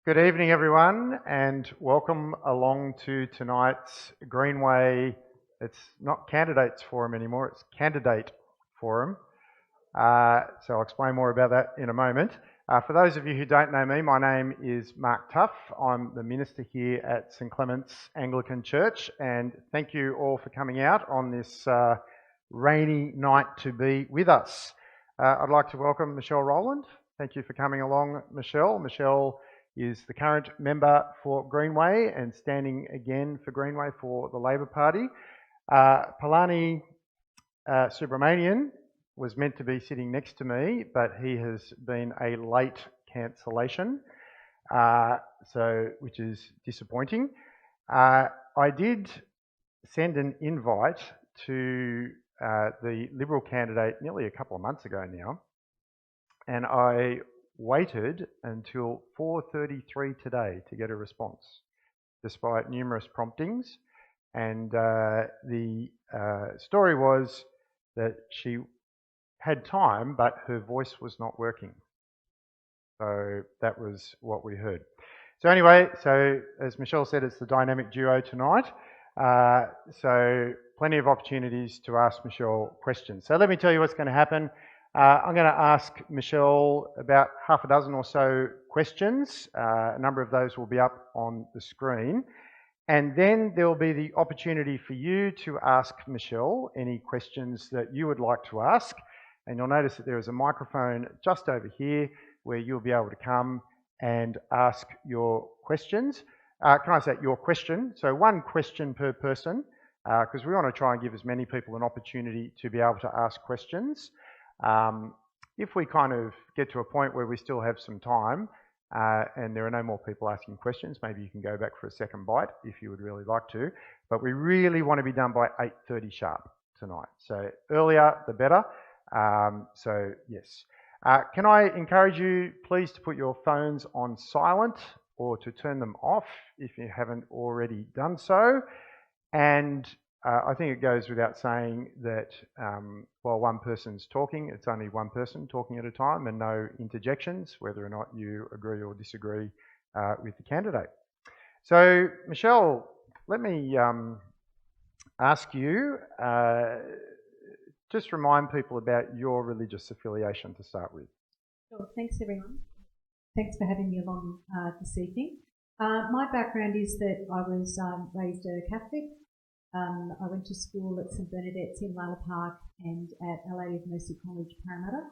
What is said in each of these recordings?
Good evening, everyone, and welcome along to tonight's Greenway. It's not Candidates Forum anymore, it's Candidate Forum. So I'll explain more about that in a moment. For those of you who don't know me, my name is Mark Tuff. I'm the minister here at St Clement's Anglican Church, and thank you all for coming out on this rainy night to be with us. I'd like to welcome Michelle Rowland. Thank you for coming along, Michelle. Michelle is the current member for Greenway and standing again for Greenway for the Labor Party. Palani Subramanian was meant to be sitting next to me, but he has been a late cancellation, which is disappointing. I did send an invite to the Liberal candidate nearly a couple of months ago now, and I waited until 4:33 today to get a response, despite numerous promptings. And the story was that she had time, but her voice was not working. So that was what we heard. So anyway, as Michelle said, it's the dynamic duo tonight. So plenty of opportunities to ask Michelle questions. So let me tell you what's going to happen. I'm going to ask Michelle about half a dozen or so questions. A number of those will be up on the screen. And then there will be the opportunity for you to ask Michelle any questions that you would like to ask. And you'll notice that there is a microphone just over here where you'll be able to come and ask your questions. Can I say your question? So one question per person, because we want to try and give as many people an opportunity to be able to ask questions. If we kind of get to a point where we still have some time and there are no more people asking questions, maybe you can go back for a second bite if you would really like to. But we really want to be done by 8:30 sharp tonight. So earlier, the better. So yes. Can I encourage you, please, to put your phones on silent or to turn them off if you haven't already done so. And I think it goes without saying that while one person's talking, it's only one person talking at a time and no interjections, whether or not you agree or disagree with the candidate. So, Michelle, let me ask you, just remind people about your religious affiliation to start with. Sure, thanks everyone. Thanks for having me along this evening. My background is that I was raised a Catholic. I went to school at St Bernadette's in Lalor Park and at Our Lady of Mercy College, Parramatta.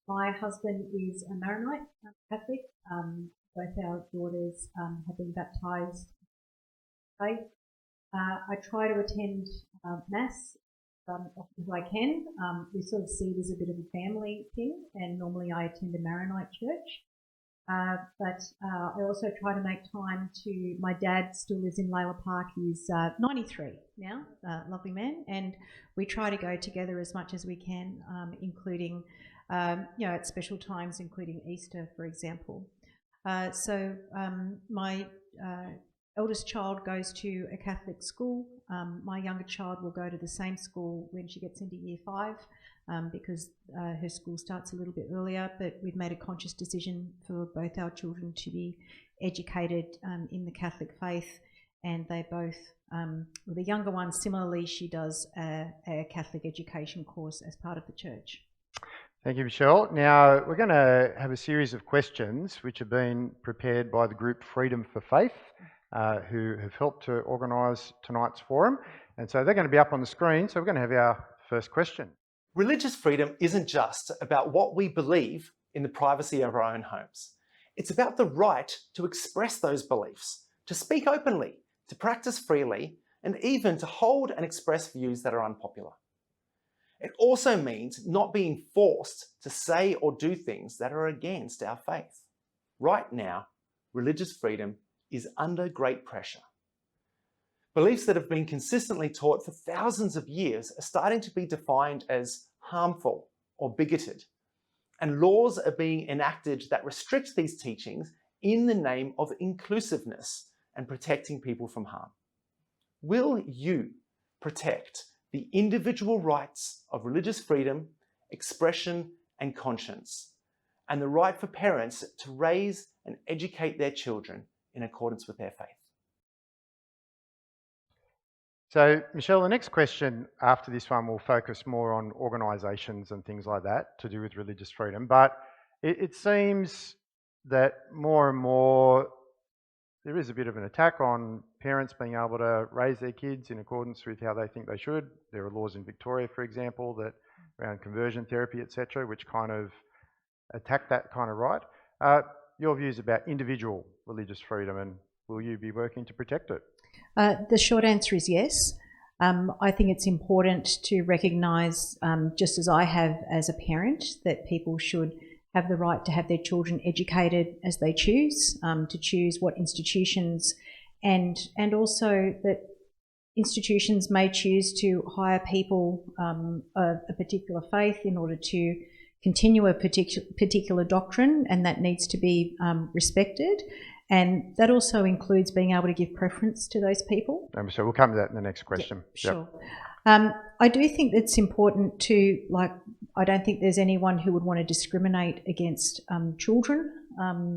My husband is a Maronite Catholic. Both our daughters have been baptised in faith. I try to attend Mass as often as I can. We sort of see it as a bit of a family thing, and normally I attend a Maronite church. But I also try to make time to, my dad still lives in Lalor Park, he's 93 now, lovely man, and we try to go together as much as we can, including, at special times, including Easter, for example. My eldest child goes to a Catholic school. My younger child will go to the same school when she gets into year 5. Because her school starts a little bit earlier, but we've made a conscious decision for both our children to be educated in the Catholic faith, and they both, the younger one similarly, she does a Catholic education course as part of the church. Thank you, Michelle. Now, we're going to have a series of questions which have been prepared by the group Freedom for Faith, who have helped to organise tonight's forum, and so they're going to be up on the screen, so we're going to have our first question. Religious freedom isn't just about what we believe in the privacy of our own homes. It's about the right to express those beliefs, to speak openly, to practice freely, and even to hold and express views that are unpopular. It also means not being forced to say or do things that are against our faith. Right now, religious freedom is under great pressure. Beliefs that have been consistently taught for thousands of years are starting to be defined as harmful or bigoted, and laws are being enacted that restrict these teachings in the name of inclusiveness and protecting people from harm. Will you protect the individual rights of religious freedom, expression, and conscience, and the right for parents to raise and educate their children in accordance with their faith. So, Michelle, the next question after this one will focus more on organisations and things like that to do with religious freedom. But it seems that more and more there is a bit of an attack on parents being able to raise their kids in accordance with how they think they should. There are laws in Victoria, for example, that around conversion therapy, etc., which kind of attack that kind of right. Your views about individual religious freedom, and will you be working to protect it? The short answer is yes. I think it's important to recognise, just as I have as a parent, that people should have the right to have their children educated as they choose, to choose what institutions, and also that institutions may choose to hire people of a particular faith in order to continue a particular doctrine, and that needs to be respected. And that also includes being able to give preference to those people. So we'll come to that in the next question. Yep, sure. Yep. I do think it's important to, I don't think there's anyone who would want to discriminate against children.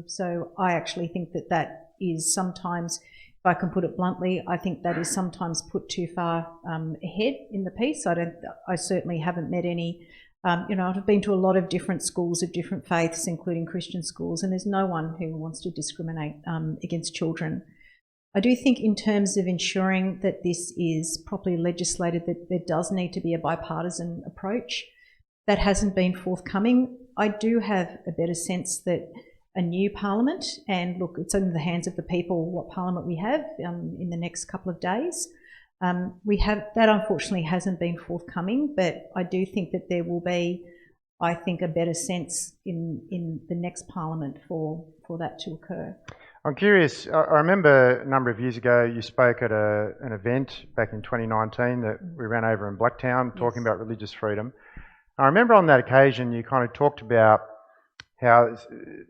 So I actually think that is sometimes, if I can put it bluntly, I think that is sometimes put too far ahead in the piece. I certainly haven't met any. I've been to a lot of different schools of different faiths, including Christian schools, and there's no one who wants to discriminate against children. I do think in terms of ensuring that this is properly legislated, that there does need to be a bipartisan approach. That hasn't been forthcoming. I do have a better sense that a new parliament, and look, it's in the hands of the people what parliament we have in the next couple of days. That unfortunately hasn't been forthcoming, but I do think that there will be, I think, a better sense in the next parliament for that to occur. I'm curious, I remember a number of years ago you spoke at an event back in 2019 that we ran over in Blacktown talking about religious freedom. I remember on that occasion you kind of talked about how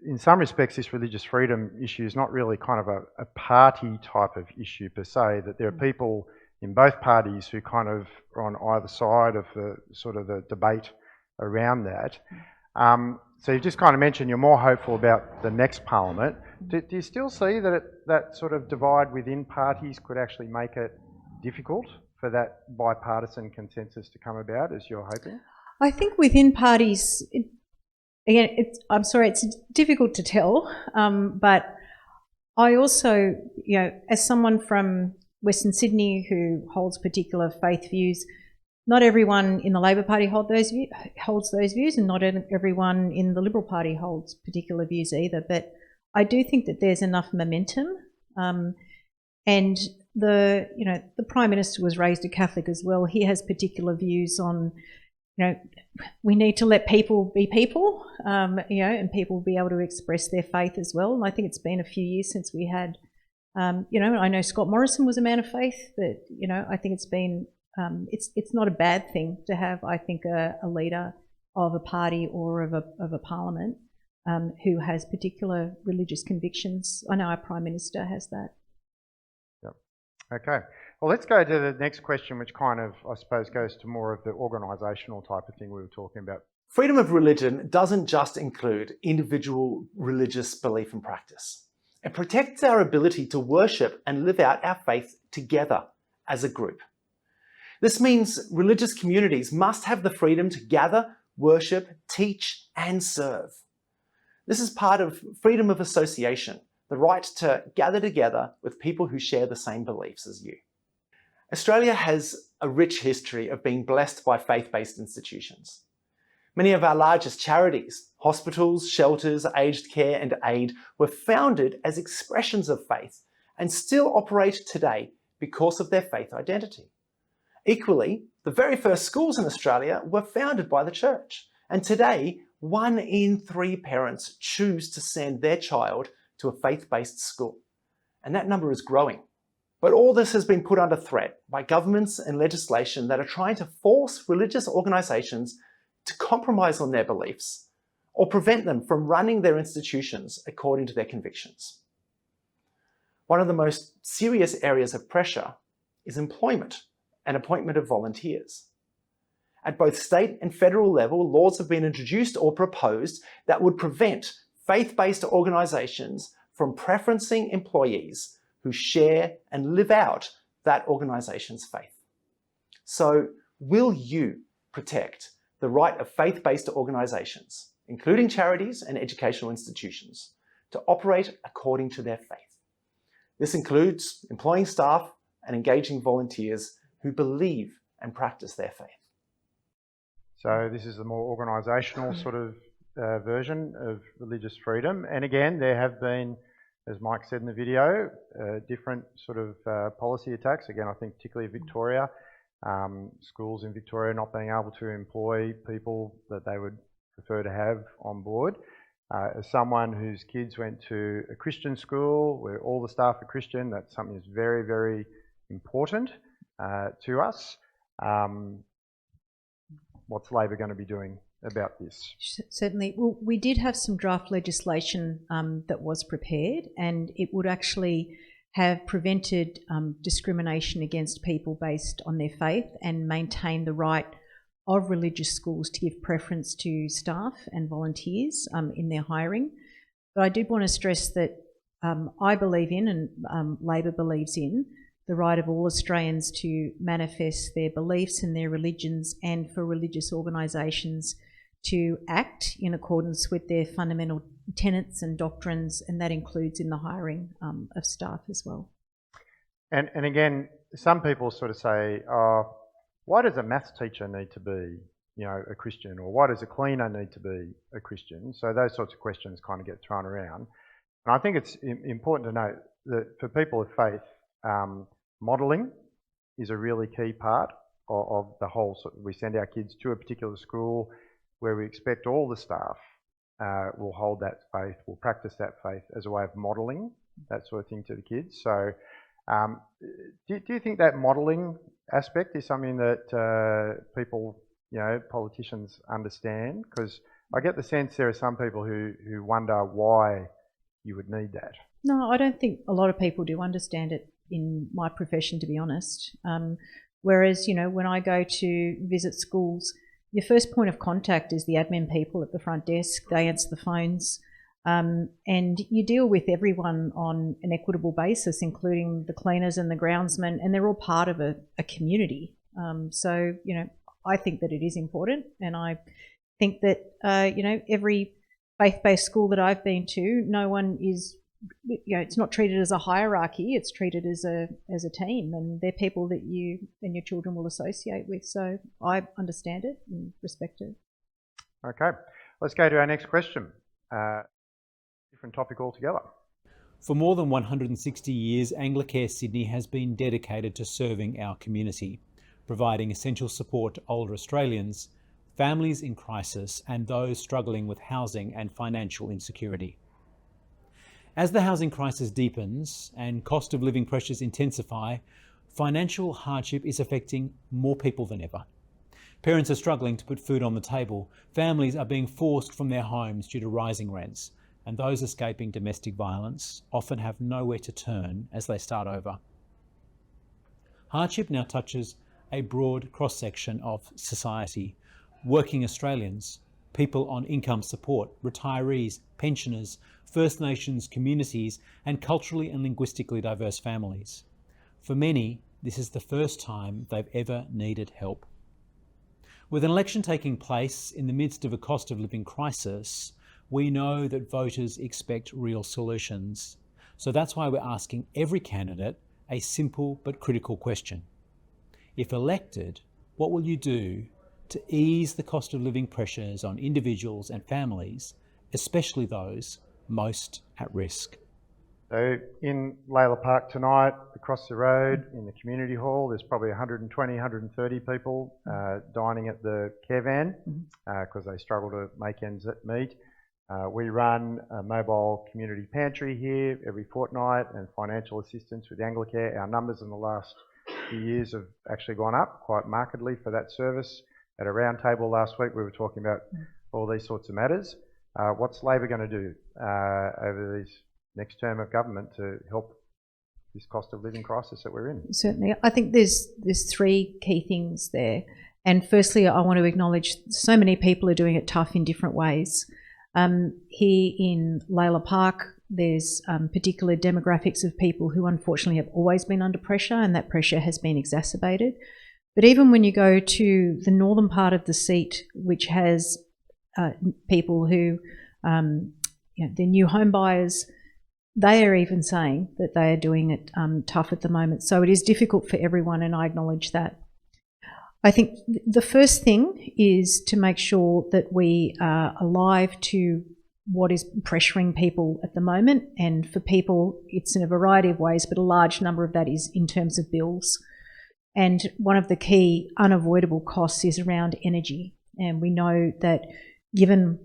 in some respects this religious freedom issue is not really kind of a party type of issue per se, that there are people in both parties who kind of are on either side of the debate around that. So you just kind of mentioned you're more hopeful about the next parliament. Do you still see that sort of divide within parties could actually make it difficult for that bipartisan consensus to come about, as you're hoping? I think within parties, it's difficult to tell, but I also, as someone from Western Sydney who holds particular faith views, not everyone in the Labor Party holds those views, and not everyone in the Liberal Party holds particular views either. But I do think that there's enough momentum, and the Prime Minister was raised a Catholic as well. He has particular views on, we need to let people be people, and people be able to express their faith as well. And I think it's been a few years since we had. I know Scott Morrison was a man of faith, but I think it's been it's not a bad thing to have, I think, a leader of a party or of a parliament who has particular religious convictions. I know our Prime Minister has that. Yep. Okay. Well, let's go to the next question, which kind of, I suppose, goes to more of the organisational type of thing we were talking about. Freedom of religion doesn't just include individual religious belief and practice. It protects our ability to worship and live out our faith together as a group. This means religious communities must have the freedom to gather, worship, teach, and serve. This is part of freedom of association, the right to gather together with people who share the same beliefs as you. Australia has a rich history of being blessed by faith-based institutions. Many of our largest charities, hospitals, shelters, aged care and aid, were founded as expressions of faith and still operate today because of their faith identity. Equally, the very first schools in Australia were founded by the church, and today 1 in 3 parents choose to send their child to a faith-based school, and that number is growing. But all this has been put under threat by governments and legislation that are trying to force religious organisations to compromise on their beliefs or prevent them from running their institutions according to their convictions. One of the most serious areas of pressure is employment and appointment of volunteers. At both state and federal level, laws have been introduced or proposed that would prevent faith-based organisations from preferencing employees who share and live out that organisation's faith. So, will you protect the right of faith-based organisations, including charities and educational institutions, to operate according to their faith? This includes employing staff and engaging volunteers who believe and practice their faith. So this is the more organisational sort of version of religious freedom. And again, there have been, as Mike said in the video, different sort of policy attacks. Again, I think particularly Victoria, schools in Victoria not being able to employ people that they would prefer to have on board. As someone whose kids went to a Christian school where all the staff are Christian, that's something that's very, very important to us. What's Labor going to be doing about this? Certainly. Well, we did have some draft legislation that was prepared, and it would actually have prevented discrimination against people based on their faith and maintain the right of religious schools to give preference to staff and volunteers in their hiring. But I did want to stress that I believe in, and Labor believes in, the right of all Australians to manifest their beliefs and their religions, and for religious organisations to act in accordance with their fundamental tenets and doctrines, and that includes in the hiring of staff as well. And again, some people sort of say, oh, why does a maths teacher need to be, a Christian, or why does a cleaner need to be a Christian? So those sorts of questions kind of get thrown around. And I think it's important to note that for people of faith, modelling is a really key part of the whole. We send our kids to a particular school where we expect all the staff will hold that faith, will practice that faith as a way of modelling that sort of thing to the kids. So do you think that modelling aspect is something that people, politicians understand? Because I get the sense there are some people who wonder why you would need that. No, I don't think a lot of people do understand it in my profession, to be honest. Whereas, when I go to visit schools, your first point of contact is the admin people at the front desk. They answer the phones, and you deal with everyone on an equitable basis, including the cleaners and the groundsmen, and they're all part of a community. So, I think that it is important, and I think that, every faith-based school that I've been to, no one is, it's not treated as a hierarchy, it's treated as a team, and they're people that you and your children will associate with. So I understand it and respect it. Okay, let's go to our next question. Different topic altogether. For more than 160 years, Anglicare Sydney has been dedicated to serving our community, providing essential support to older Australians, families in crisis, and those struggling with housing and financial insecurity. As the housing crisis deepens and cost of living pressures intensify, financial hardship is affecting more people than ever. Parents are struggling to put food on the table, families are being forced from their homes due to rising rents, and those escaping domestic violence often have nowhere to turn as they start over. Hardship now touches a broad cross-section of society: working Australians, people on income support, retirees, pensioners, First Nations communities, and culturally and linguistically diverse families. For many, this is the first time they've ever needed help. With an election taking place in the midst of a cost of living crisis, we know that voters expect real solutions. So that's why we're asking every candidate a simple but critical question. If elected, what will you do to ease the cost of living pressures on individuals and families, especially those most at risk? So in Layla Park tonight, across the road in the community hall, there's probably 120, 130 people dining at the caravan because they struggle to make ends meet. We run a mobile community pantry here every fortnight and financial assistance with Anglicare. Our numbers in the last few years have actually gone up quite markedly for that service. At a round table last week, we were talking about all these sorts of matters. What's Labor going to do over this next term of government to help this cost of living crisis that we're in? Certainly. I think there's three key things there. And firstly, I want to acknowledge so many people are doing it tough in different ways. Here in Layla Park, there's particular demographics of people who unfortunately have always been under pressure, and that pressure has been exacerbated. But even when you go to the northern part of the seat, which has people who, they're new home buyers, they are even saying that they are doing it tough at the moment. So it is difficult for everyone, and I acknowledge that. I think the first thing is to make sure that we are alive to what is pressuring people at the moment. And for people, it's in a variety of ways, but a large number of that is in terms of bills. And one of the key unavoidable costs is around energy. And we know that given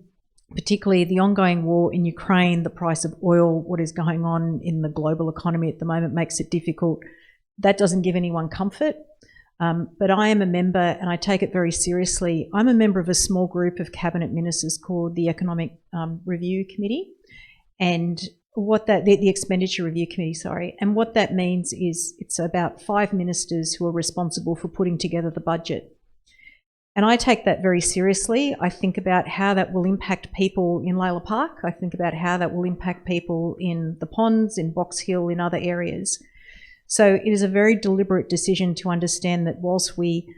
particularly the ongoing war in Ukraine, the price of oil, what is going on in the global economy at the moment makes it difficult. That doesn't give anyone comfort. But I am a member, and I take it very seriously. I'm a member of a small group of cabinet ministers called the Economic Review Committee, and the Expenditure Review Committee, sorry. And what that means is it's about 5 ministers who are responsible for putting together the budget. And I take that very seriously. I think about how that will impact people in Layla Park. I think about how that will impact people in the ponds, in Box Hill, in other areas. So it is a very deliberate decision to understand that whilst we,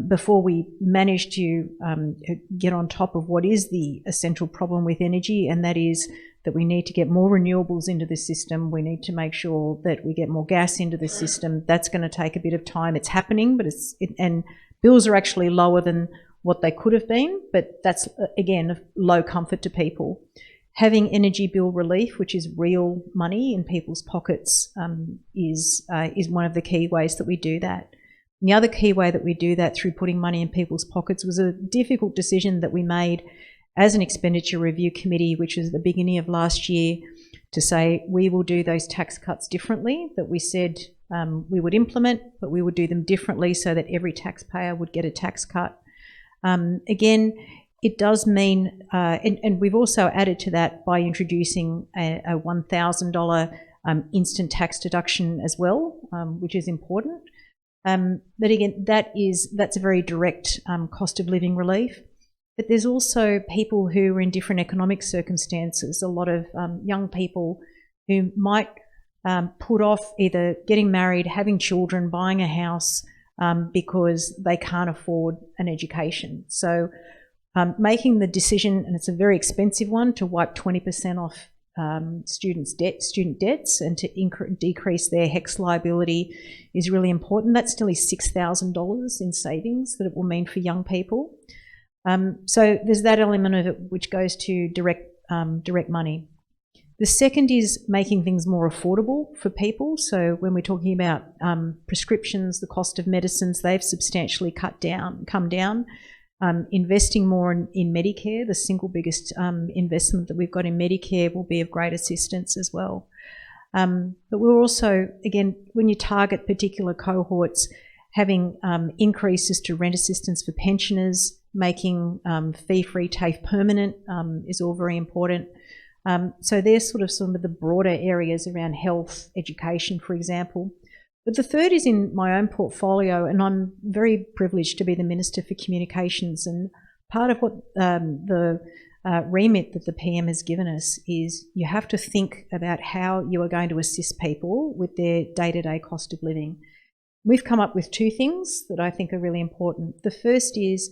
before we manage to get on top of what is the essential problem with energy, and that is that we need to get more renewables into the system, we need to make sure that we get more gas into the system. That's going to take a bit of time. It's happening, but and bills are actually lower than what they could have been, but that's, again, of low comfort to people. Having energy bill relief, which is real money in people's pockets, is one of the key ways that we do that. And the other key way that we do that through putting money in people's pockets was a difficult decision that we made as an Expenditure Review Committee, which was at the beginning of last year, to say we will do those tax cuts differently, that we said we would implement, but we would do them differently so that every taxpayer would get a tax cut. Again, it does mean, and we've also added to that by introducing a $1,000 instant tax deduction as well, which is important. But again, that's a very direct cost of living relief. But there's also people who are in different economic circumstances, a lot of young people who might put off either getting married, having children, buying a house because they can't afford an education. So making the decision, and it's a very expensive one, to wipe 20% off student debts and to decrease their HECS liability is really important. That's nearly $6,000 in savings that it will mean for young people. So there's that element of it which goes to direct money. The second is making things more affordable for people. So when we're talking about prescriptions, the cost of medicines, they've substantially come down. Investing more in Medicare, the single biggest investment that we've got in Medicare, will be of great assistance as well. But we're also, again, when you target particular cohorts, having increases to rent assistance for pensioners, making fee-free TAFE permanent is all very important. So there's sort of some of the broader areas around health, education, for example. But the third is in my own portfolio, and I'm very privileged to be the Minister for Communications. And part of what the remit that the PM has given us is you have to think about how you are going to assist people with their day-to-day cost of living. We've come up with 2 things that I think are really important. The first is,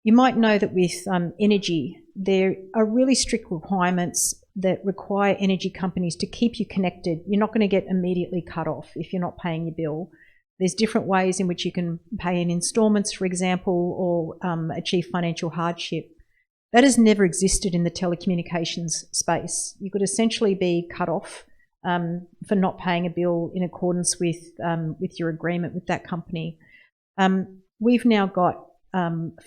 you might know that with energy, there are really strict requirements that require energy companies to keep you connected. You're not going to get immediately cut off if you're not paying your bill. There's different ways in which you can pay in instalments, for example, or achieve financial hardship. That has never existed in the telecommunications space. You could essentially be cut off for not paying a bill in accordance with your agreement with that company. We've now got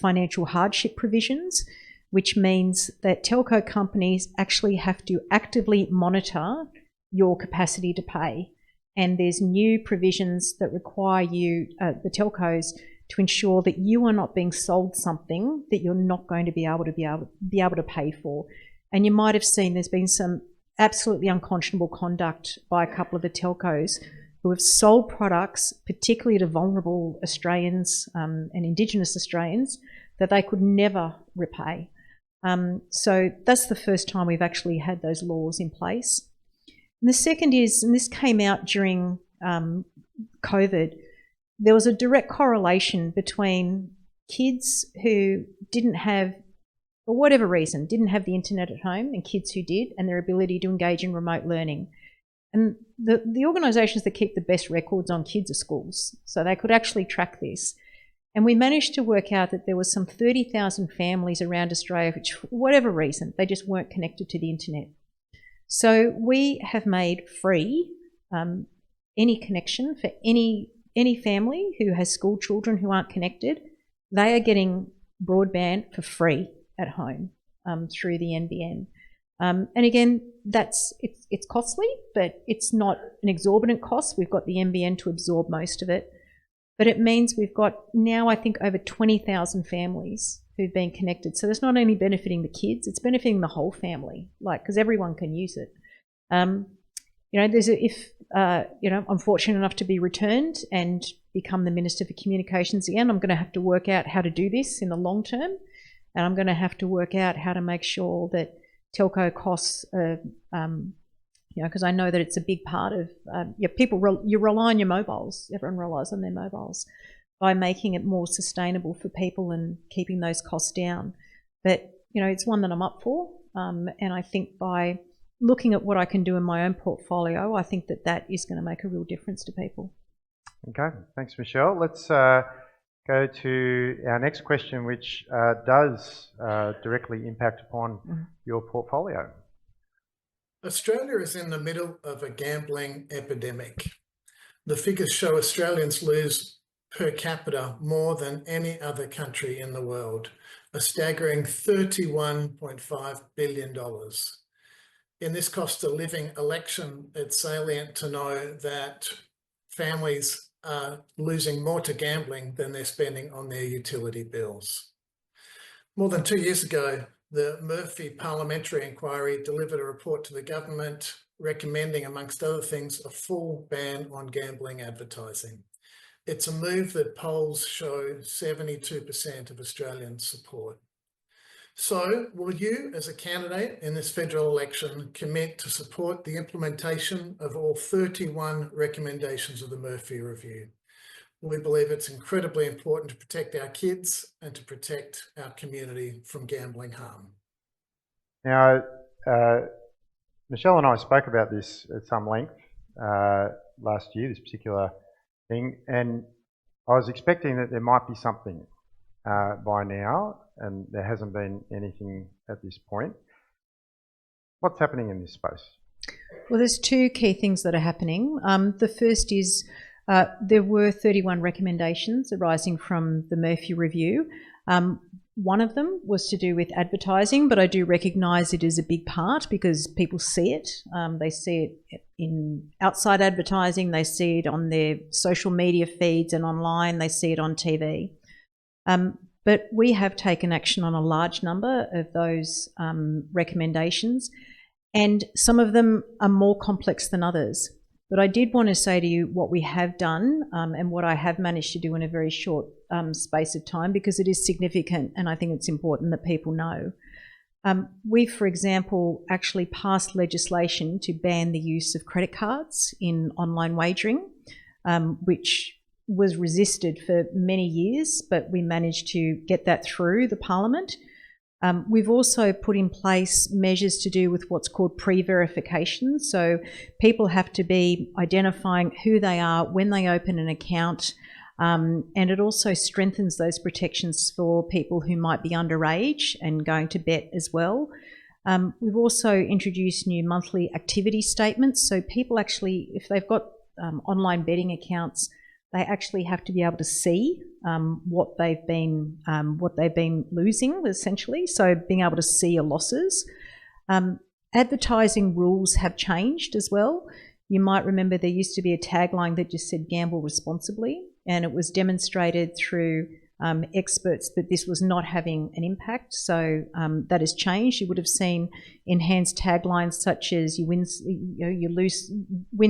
financial hardship provisions, which means that telco companies actually have to actively monitor your capacity to pay. And there's new provisions that require you, the telcos, to ensure that you are not being sold something that you're not going to be able to pay for. And you might have seen there's been some absolutely unconscionable conduct by a couple of the telcos who have sold products, particularly to vulnerable Australians and Indigenous Australians, that they could never repay. So that's the first time we've actually had those laws in place. And the second is, and this came out during COVID, there was a direct correlation between kids who didn't have, for whatever reason, didn't have the internet at home and kids who did, and their ability to engage in remote learning. And the organisations that keep the best records on kids are schools, so they could actually track this. And we managed to work out that there was some 30,000 families around Australia which, for whatever reason, they just weren't connected to the internet. So we have made free any connection for any family who has school children who aren't connected. They are getting broadband for free at home through the NBN. And again, it's costly, but it's not an exorbitant cost. We've got the NBN to absorb most of it. But it means we've got now, I think, over 20,000 families who've been connected. So it's not only benefiting the kids, it's benefiting the whole family, because everyone can use it. If I'm fortunate enough to be returned and become the Minister for Communications again, I'm going to have to work out how to do this in the long term. And I'm going to have to work out how to make sure that telco costs are, because I know that it's a big part of, you rely on your mobiles, everyone relies on their mobiles, by making it more sustainable for people and keeping those costs down. But, it's one that I'm up for, and I think by looking at what I can do in my own portfolio, I think that is going to make a real difference to people. Okay, thanks, Michelle. Let's go to our next question, which does directly impact upon your portfolio. Australia is in the middle of a gambling epidemic. The figures show Australians lose per capita more than any other country in the world, a staggering $31.5 billion. In this cost of living election, it's salient to know that families are losing more to gambling than they're spending on their utility bills. More than 2 years ago, the Murphy Parliamentary Inquiry delivered a report to the government recommending, amongst other things, a full ban on gambling advertising. It's a move that polls show 72% of Australians support. So, will you, as a candidate in this federal election, commit to support the implementation of all 31 recommendations of the Murphy Review? We believe it's incredibly important to protect our kids and to protect our community from gambling harm. Now, Michelle and I spoke about this at some length last year, this particular thing, and I was expecting that there might be something by now, and there hasn't been anything at this point. What's happening in this space? Well, there's two key things that are happening. The first is there were 31 recommendations arising from the Murphy Review. One of them was to do with advertising, but I do recognise it is a big part because people see it. They see it in outside advertising, they see it on their social media feeds and online, they see it on TV. But we have taken action on a large number of those recommendations, and some of them are more complex than others. But I did want to say to you what we have done and what I have managed to do in a very short space of time, because it is significant and I think it's important that people know. We, for example, actually passed legislation to ban the use of credit cards in online wagering, which was resisted for many years, but we managed to get that through the Parliament. We've also put in place measures to do with what's called pre-verification. So people have to be identifying who they are when they open an account, and it also strengthens those protections for people who might be underage and going to bet as well. We've also introduced new monthly activity statements. So people actually, if they've got online betting accounts, they actually have to be able to see what they've been losing, essentially. So being able to see your losses. Advertising rules have changed as well. You might remember there used to be a tagline that just said "Gamble responsibly," and it was demonstrated through experts that this was not having an impact. So that has changed. You would have seen enhanced taglines such as "You win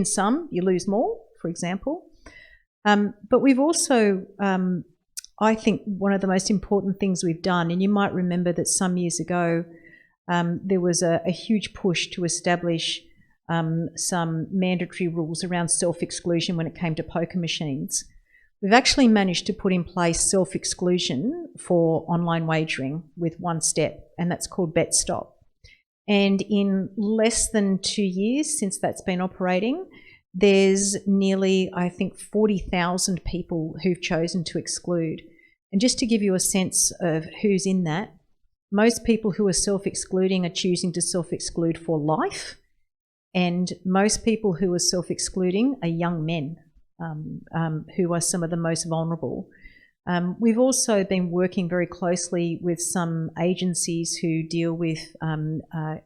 some, you lose more," for example. But we've also I think one of the most important things we've done, and you might remember that some years ago there was a huge push to establish some mandatory rules around self-exclusion when it came to poker machines. We've actually managed to put in place self-exclusion for online wagering with one step, and that's called BetStop. And in less than 2 years since that's been operating, there's nearly, I think, 40,000 people who've chosen to exclude. And just to give you a sense of who's in that, most people who are self-excluding are choosing to self-exclude for life, and most people who are self-excluding are young men who are some of the most vulnerable. We've also been working very closely with some agencies who deal with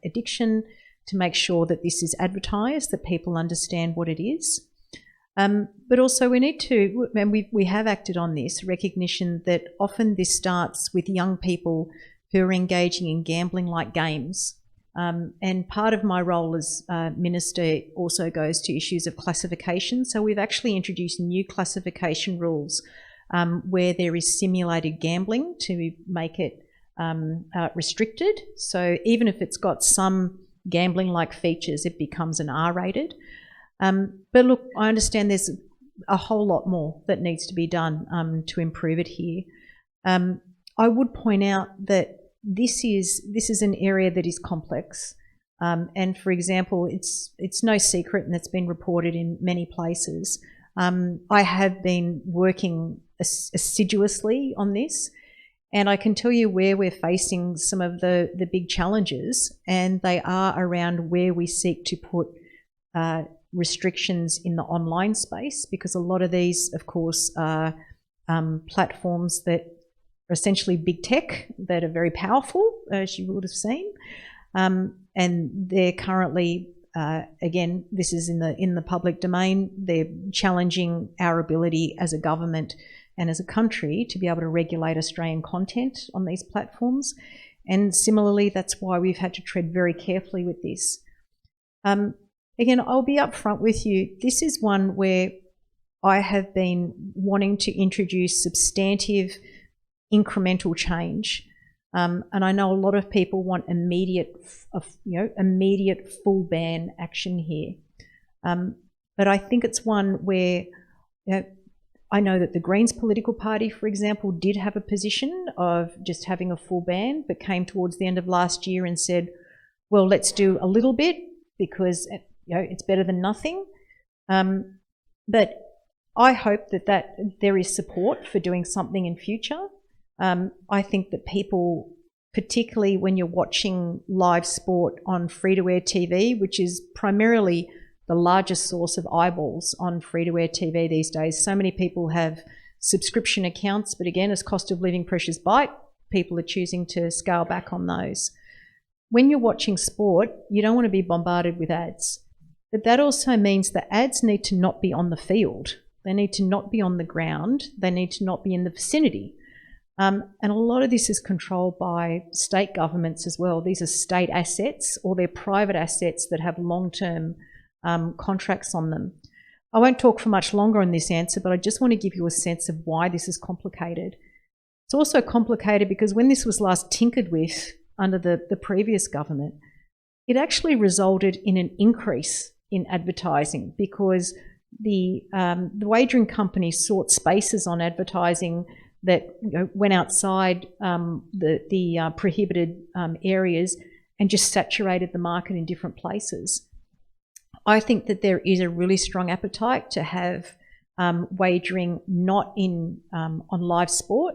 addiction to make sure that this is advertised, that people understand what it is. But also we need to, and we have acted on this, recognition that often this starts with young people who are engaging in gambling-like games. And part of my role as Minister also goes to issues of classification. So we've actually introduced new classification rules where there is simulated gambling to make it restricted. So even if it's got some gambling-like features, it becomes an R-rated. But look, I understand there's a whole lot more that needs to be done to improve it here. I would point out that this is an area that is complex. And for example, it's no secret, and it's been reported in many places. I have been working assiduously on this, and I can tell you where we're facing some of the big challenges, and they are around where we seek to put restrictions in the online space, because a lot of these, of course, are platforms that are essentially big tech that are very powerful, as you would have seen, and they're currently, again, this is in the public domain, they're challenging our ability as a government and as a country to be able to regulate Australian content on these platforms. And similarly, that's why we've had to tread very carefully with this. Again, I'll be upfront with you. This is one where I have been wanting to introduce substantive incremental change. And I know a lot of people want immediate full ban action here. But I think it's one where, I know that the Greens political party, for example, did have a position of just having a full ban, but came towards the end of last year and said, well, let's do a little bit because it's better than nothing. But I hope that there is support for doing something in future. I think that people, particularly when you're watching live sport on free-to-air TV, which is primarily the largest source of eyeballs on free-to-air TV these days. So many people have subscription accounts, but again, as cost of living pressures bite, people are choosing to scale back on those. When you're watching sport, you don't want to be bombarded with ads. But that also means that ads need to not be on the field. They need to not be on the ground. They need to not be in the vicinity. And a lot of this is controlled by state governments as well. These are state assets, or they're private assets that have long-term contracts on them. I won't talk for much longer on this answer, but I just want to give you a sense of why this is complicated. It's also complicated because when this was last tinkered with under the previous government, it actually resulted in an increase in advertising because the wagering companies sought spaces on advertising that went outside the prohibited areas and just saturated the market in different places. I think that there is a really strong appetite to have wagering not on live sport,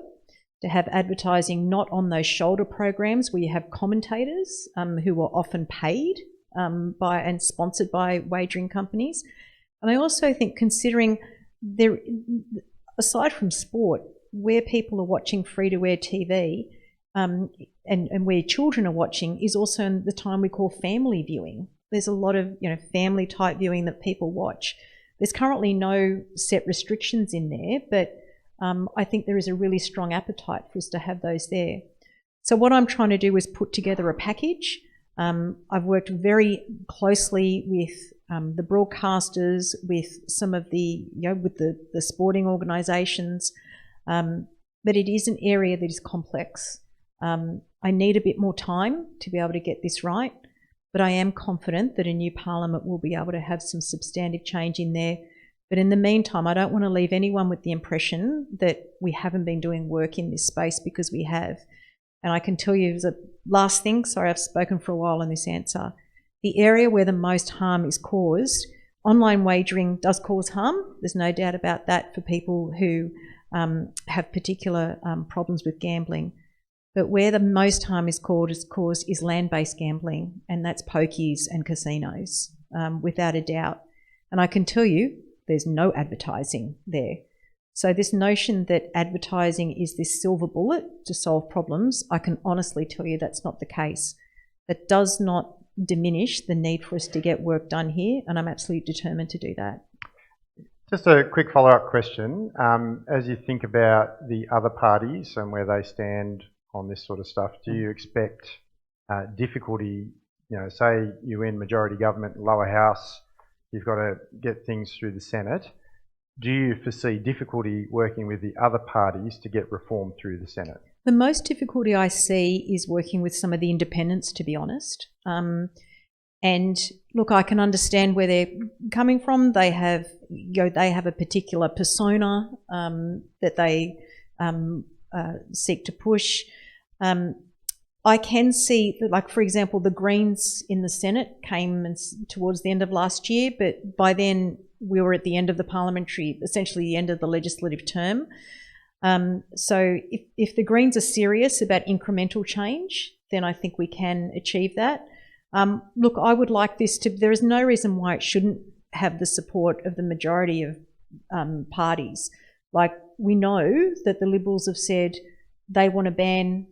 to have advertising not on those shoulder programs where you have commentators who are often paid by and sponsored by wagering companies. And I also think, considering there, aside from sport, where people are watching free-to-air TV and where children are watching is also the time we call family viewing. There's a lot of family type viewing that people watch. There's currently no set restrictions in there, but I think there is a really strong appetite for us to have those there. So what I'm trying to do is put together a package. I've worked very closely with the broadcasters, with some of the with the sporting organisations, but it is an area that is complex. I need a bit more time to be able to get this right, but I am confident that a new parliament will be able to have some substantive change in there. But in the meantime, I don't want to leave anyone with the impression that we haven't been doing work in this space, because we have. And I can tell you as a last thing, sorry, I've spoken for a while in this answer, the area where the most harm is caused, online wagering does cause harm. There's no doubt about that for people who have particular problems with gambling. But where the most harm is caused is land-based gambling, and that's pokies and casinos, without a doubt. And I can tell you, there's no advertising there. So this notion that advertising is this silver bullet to solve problems, I can honestly tell you that's not the case. That does not diminish the need for us to get work done here, and I'm absolutely determined to do that. Just a quick follow-up question. As you think about the other parties and where they stand on this sort of stuff, do you expect difficulty, say UN majority government, lower house, you've got to get things through the Senate. Do you foresee difficulty working with the other parties to get reform through the Senate? The most difficulty I see is working with some of the independents, to be honest. And look, I can understand where they're coming from. They have, they have a particular persona that they seek to push. I can see that, like, for example, the Greens in the Senate came towards the end of last year, but by then we were at the end of the parliamentary, essentially the end of the legislative term. So if the Greens are serious about incremental change, then I think we can achieve that. Look, I would like this to, there is no reason why it shouldn't have the support of the majority of parties. Like, we know that the Liberals have said they want to ban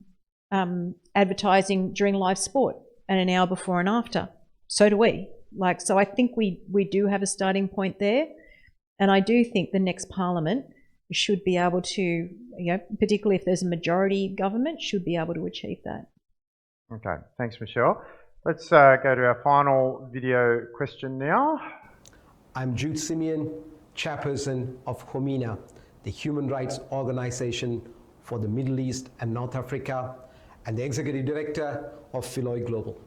advertising during live sport and an hour before and after. So do we. Like, so I think we do have a starting point there. And I do think the next parliament should be able to, particularly if there's a majority government, should be able to achieve that. Okay, thanks, Michelle. Let's go to our final video question now. I'm Jude Simeon, chairperson of HOMINA, the human rights organization for the Middle East and North Africa, and the executive director of Philoy Global.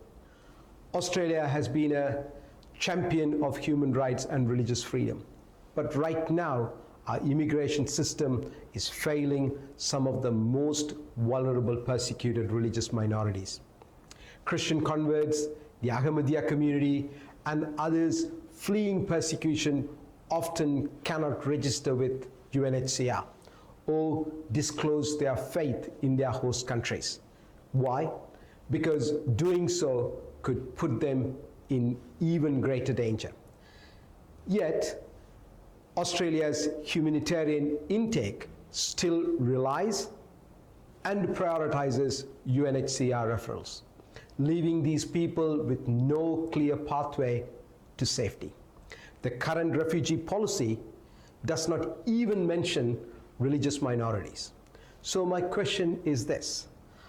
Australia has been a champion of human rights and religious freedom, but right now our immigration system is failing some of the most vulnerable persecuted religious minorities. Christian converts, the Ahmadiyya community, and others fleeing persecution often cannot register with UNHCR or disclose their faith in their host countries. Why? Because doing so could put them in even greater danger. Yet, Australia's humanitarian intake still relies and prioritizes UNHCR referrals, leaving these people with no clear pathway to safety. The current refugee policy does not even mention religious minorities. So my question is this: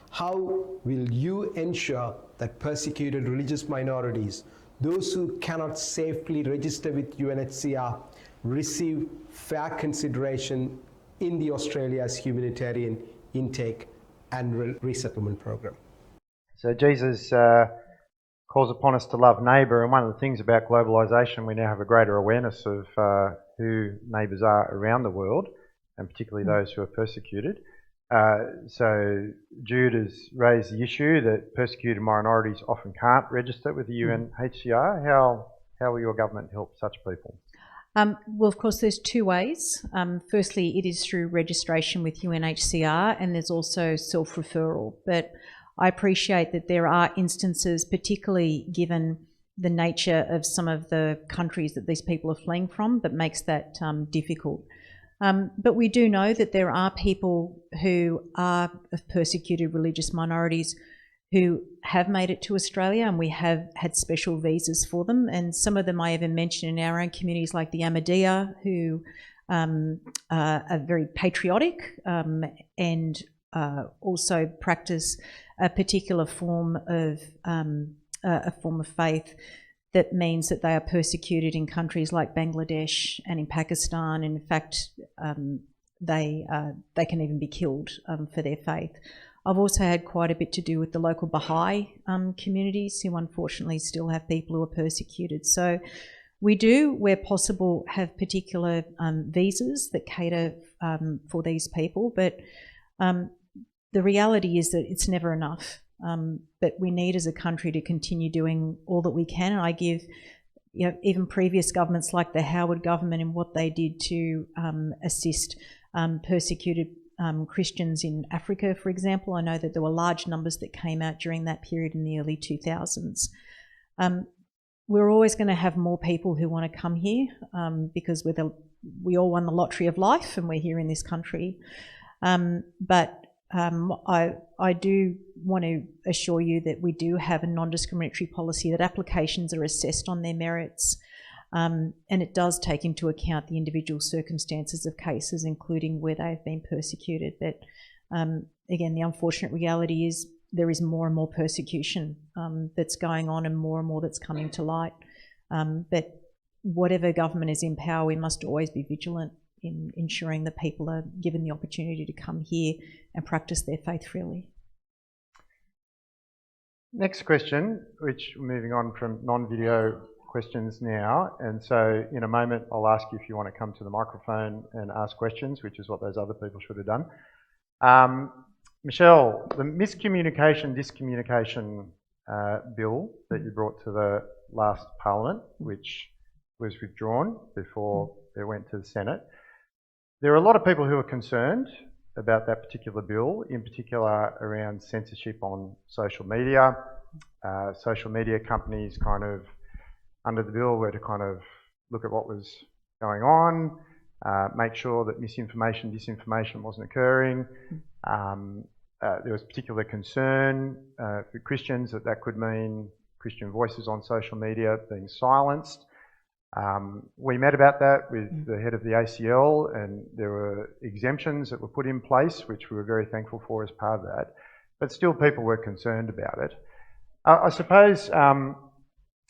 how will you ensure that persecuted religious minorities, those who cannot safely register with UNHCR, receive fair consideration in the Australia's humanitarian intake and resettlement program? So Jesus calls upon us to love neighbour, and one of the things about globalisation, we now have a greater awareness of who neighbours are around the world, and particularly those who are persecuted. So Jude has raised the issue that persecuted minorities often can't register with the UNHCR. How will your government help such people? Well, of course, there's two ways. Firstly, it is through registration with UNHCR, and there's also self-referral. But I appreciate that there are instances, particularly given the nature of some of the countries that these people are fleeing from, that makes that difficult. But we do know that there are people who are of persecuted religious minorities who have made it to Australia, and we have had special visas for them. And some of them I even mentioned in our own communities, like the Ahmadiyya, who are very patriotic and also practice a particular form of faith that means that they are persecuted in countries like Bangladesh and in Pakistan. And in fact, they can even be killed for their faith. I've also had quite a bit to do with the local Baha'i communities, who unfortunately still have people who are persecuted. So we do, where possible, have particular visas that cater for these people, but the reality is that it's never enough. But we need, as a country, to continue doing all that we can. And I give, even previous governments like the Howard government and what they did to assist persecuted Christians in Africa, for example. I know that there were large numbers that came out during that period in the early 2000s. We're always going to have more people who want to come here because we all won the lottery of life and we're here in this country. But I do want to assure you that we do have a non-discriminatory policy, that applications are assessed on their merits, and it does take into account the individual circumstances of cases, including where they have been persecuted. But again, the unfortunate reality is there is more and more persecution that's going on, and more that's coming to light. But whatever government is in power, we must always be vigilant in ensuring that people are given the opportunity to come here and practice their faith freely. Next question, which we're moving on from non-video questions now, and so in a moment I'll ask you if you want to come to the microphone and ask questions, which is what those other people should have done. Michelle, the miscommunication, discommunication bill that you brought to the last Parliament, which was withdrawn before it went to the Senate, there are a lot of people who are concerned about that particular bill, in particular around censorship on social media. Social media companies kind of, under the bill, were to kind of look at what was going on, make sure that misinformation, disinformation wasn't occurring. There was particular concern for Christians that could mean Christian voices on social media being silenced. We met about that with the head of the ACL, and there were exemptions that were put in place, which we were very thankful for as part of that. But still, people were concerned about it. I suppose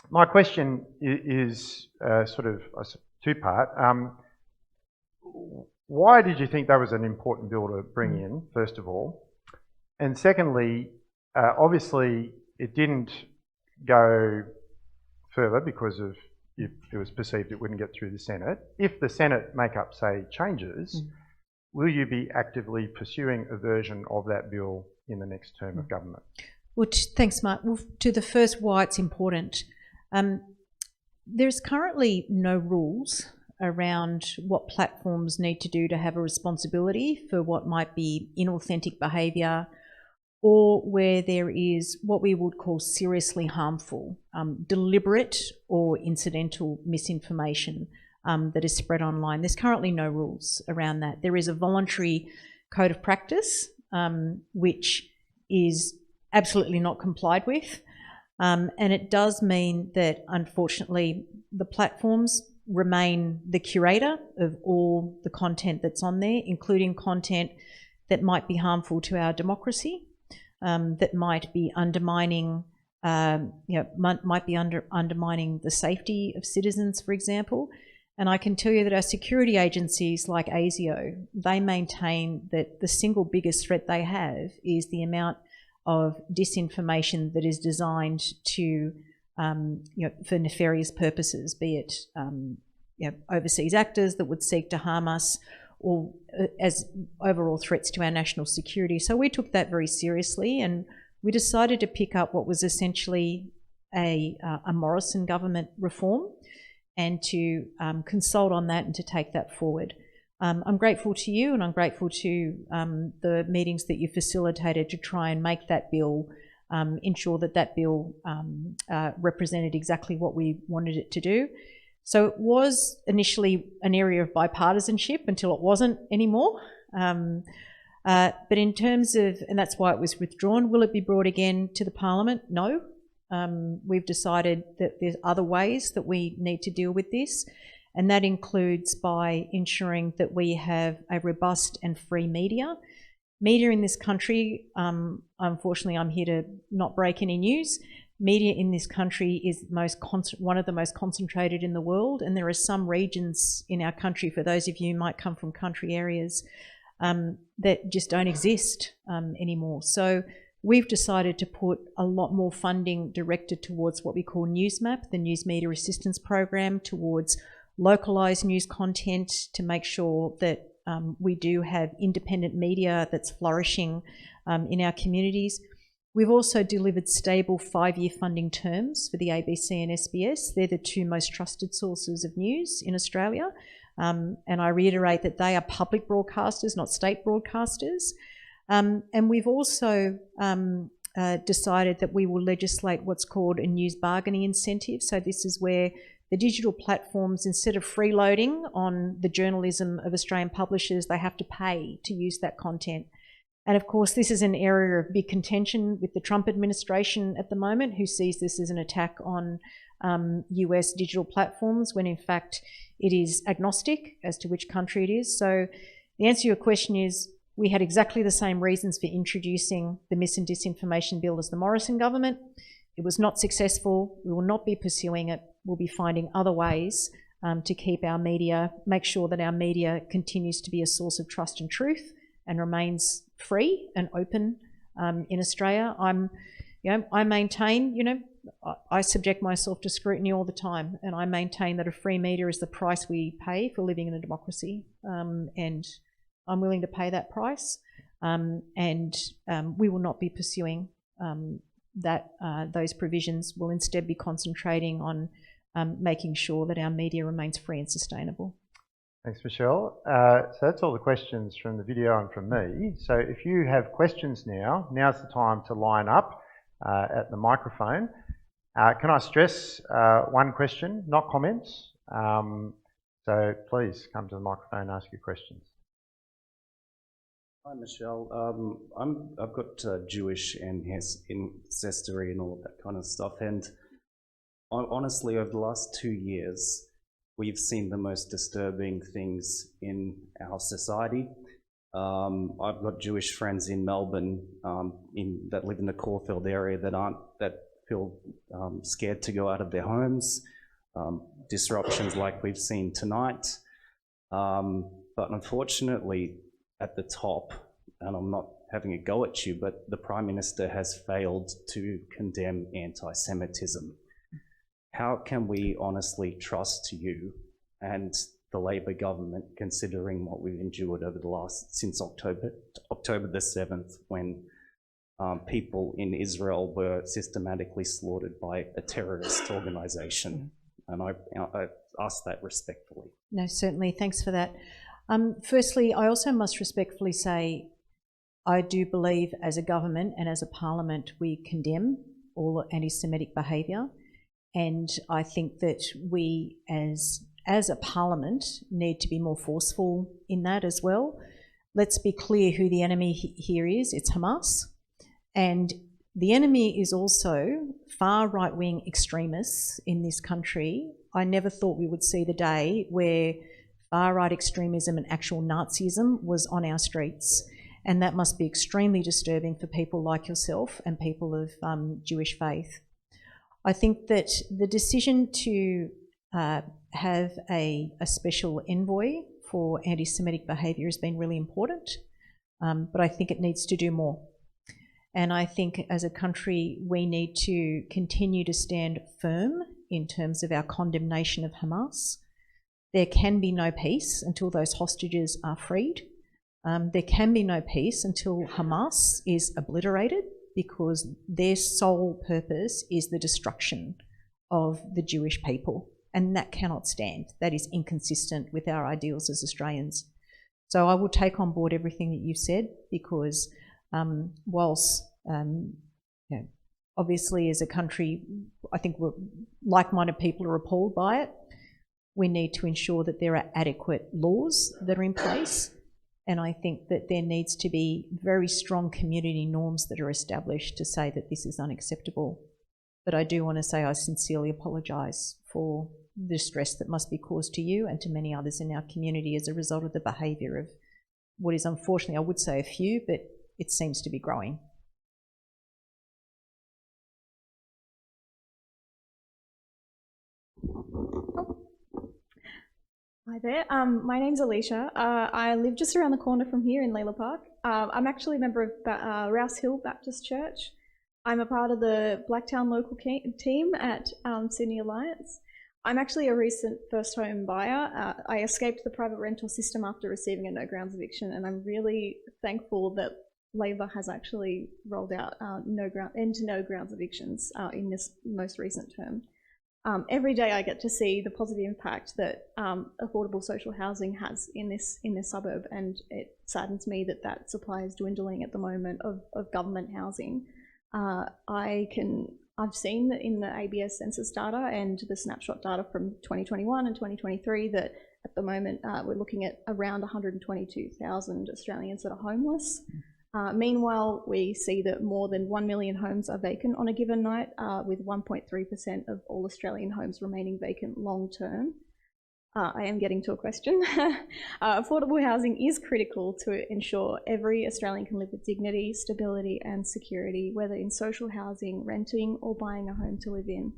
my question is sort of two-part. Why did you think that was an important bill to bring in, first of all? And secondly, obviously it didn't go further because of it was perceived it wouldn't get through the Senate. If the Senate makeup, say, changes, will you be actively pursuing a version of that bill in the next term of government? Well, thanks, Mark. Well, to the first, why it's important. There's currently no rules around what platforms need to do to have a responsibility for what might be inauthentic behaviour, or where there is what we would call seriously harmful, deliberate or incidental misinformation that is spread online. There's currently no rules around that. There is a voluntary code of practice which is absolutely not complied with, and it does mean that, unfortunately, the platforms remain the curator of all the content that's on there, including content that might be harmful to our democracy, that might be undermining, might be undermining the safety of citizens, for example. And I can tell you that our security agencies like ASIO, they maintain that the single biggest threat they have is the amount of disinformation that is designed to, for nefarious purposes, be it overseas actors that would seek to harm us, or as overall threats to our national security. So we took that very seriously, and we decided to pick up what was essentially a Morrison government reform, and to consult on that and to take that forward. I'm grateful to you, and I'm grateful to the meetings that you facilitated to try and make that bill, ensure that that bill represented exactly what we wanted it to do. So it was initially an area of bipartisanship until it wasn't anymore. But in terms of, and that's why it was withdrawn, will it be brought again to the Parliament? No. We've decided that there's other ways that we need to deal with this, and that includes by ensuring that we have a robust and free media. Media in this country, unfortunately I'm here to not break any news, media in this country is one of the most concentrated in the world, and there are some regions in our country, for those of you who might come from country areas, that just don't exist anymore. So we've decided to put a lot more funding directed towards what we call NewsMap, the News Media Assistance Program, towards localised news content to make sure that we do have independent media that's flourishing in our communities. We've also delivered stable 5-year funding terms for the ABC and SBS. They're the two most trusted sources of news in Australia. And I reiterate that they are public broadcasters, not state broadcasters. And we've also decided that we will legislate what's called a news bargaining incentive. So this is where the digital platforms, instead of freeloading on the journalism of Australian publishers, they have to pay to use that content. And of course, this is an area of big contention with the Trump administration at the moment, who sees this as an attack on US digital platforms, when in fact it is agnostic as to which country it is. So the answer to your question is, we had exactly the same reasons for introducing the mis and disinformation bill as the Morrison government. It was not successful. We will not be pursuing it. We'll be finding other ways to keep our media, make sure that our media continues to be a source of trust and truth and remains free and open in Australia. I maintain, I subject myself to scrutiny all the time, and I maintain that a free media is the price we pay for living in a democracy, and I'm willing to pay that price, and we will not be pursuing those provisions. Will instead be concentrating on making sure that our media remains free and sustainable. Thanks, Michelle. So that's all the questions from the video and from me. So if you have questions now's the time to line up at the microphone. Can I stress one question, not comments? So please come to the microphone and ask your questions. Hi, Michelle. I've got Jewish ancestry and all of that kind of stuff, and honestly, over the last 2 years, we've seen the most disturbing things in our society. I've got Jewish friends in Melbourne that live in the Caulfield area that feel scared to go out of their homes. Disruptions like we've seen tonight, but unfortunately, at the top, and I'm not having a go at you, but the Prime Minister has failed to condemn anti-Semitism. How can we honestly trust you and the Labor government, considering what we've endured over since October the 7th, when people in Israel were systematically slaughtered by a terrorist organisation? And I ask that respectfully. No, certainly. Thanks for that. Firstly, I also must respectfully say, I do believe as a government and as a parliament, we condemn all anti-Semitic behaviour. And I think that we as a parliament need to be more forceful in that as well. Let's be clear who the enemy here is. It's Hamas. And the enemy is also far right-wing extremists in this country. I never thought we would see the day where far-right extremism and actual Nazism was on our streets. And that must be extremely disturbing for people like yourself and people of Jewish faith. I think that the decision to have a special envoy for anti-Semitic behaviour has been really important, but I think it needs to do more. And I think as a country, we need to continue to stand firm in terms of our condemnation of Hamas. There can be no peace until those hostages are freed. There can be no peace until Hamas is obliterated, because their sole purpose is the destruction of the Jewish people. And that cannot stand. That is inconsistent with our ideals as Australians. So I will take on board everything that you've said, because whilst obviously as a country, I think like-minded people are appalled by it, we need to ensure that there are adequate laws that are in place. And I think that there needs to be very strong community norms that are established to say that this is unacceptable. But I do want to say I sincerely apologise for the distress that must be caused to you and to many others in our community as a result of the behaviour of what is unfortunately, I would say a few, but it seems to be growing. Hi there. My name's Alicia. I live just around the corner from here in Leela Park. I'm actually a member of Rouse Hill Baptist Church. I'm a part of the Blacktown local team at Sydney Alliance. I'm actually a recent first home buyer. I escaped the private rental system after receiving a no grounds eviction, and I'm really thankful that Labor has actually rolled out no grounds evictions in this most recent term. Every day I get to see the positive impact that affordable social housing has in this suburb, and it saddens me that that supply is dwindling at the moment of government housing. I've seen that in the ABS census data and the snapshot data from 2021 and 2023 that at the moment we're looking at around 122,000 Australians that are homeless. Meanwhile, we see that more than 1 million homes are vacant on a given night, with 1.3% of all Australian homes remaining vacant long term. I am getting to a question. Affordable housing is critical to ensure every Australian can live with dignity, stability and security, whether in social housing, renting or buying a home to live in.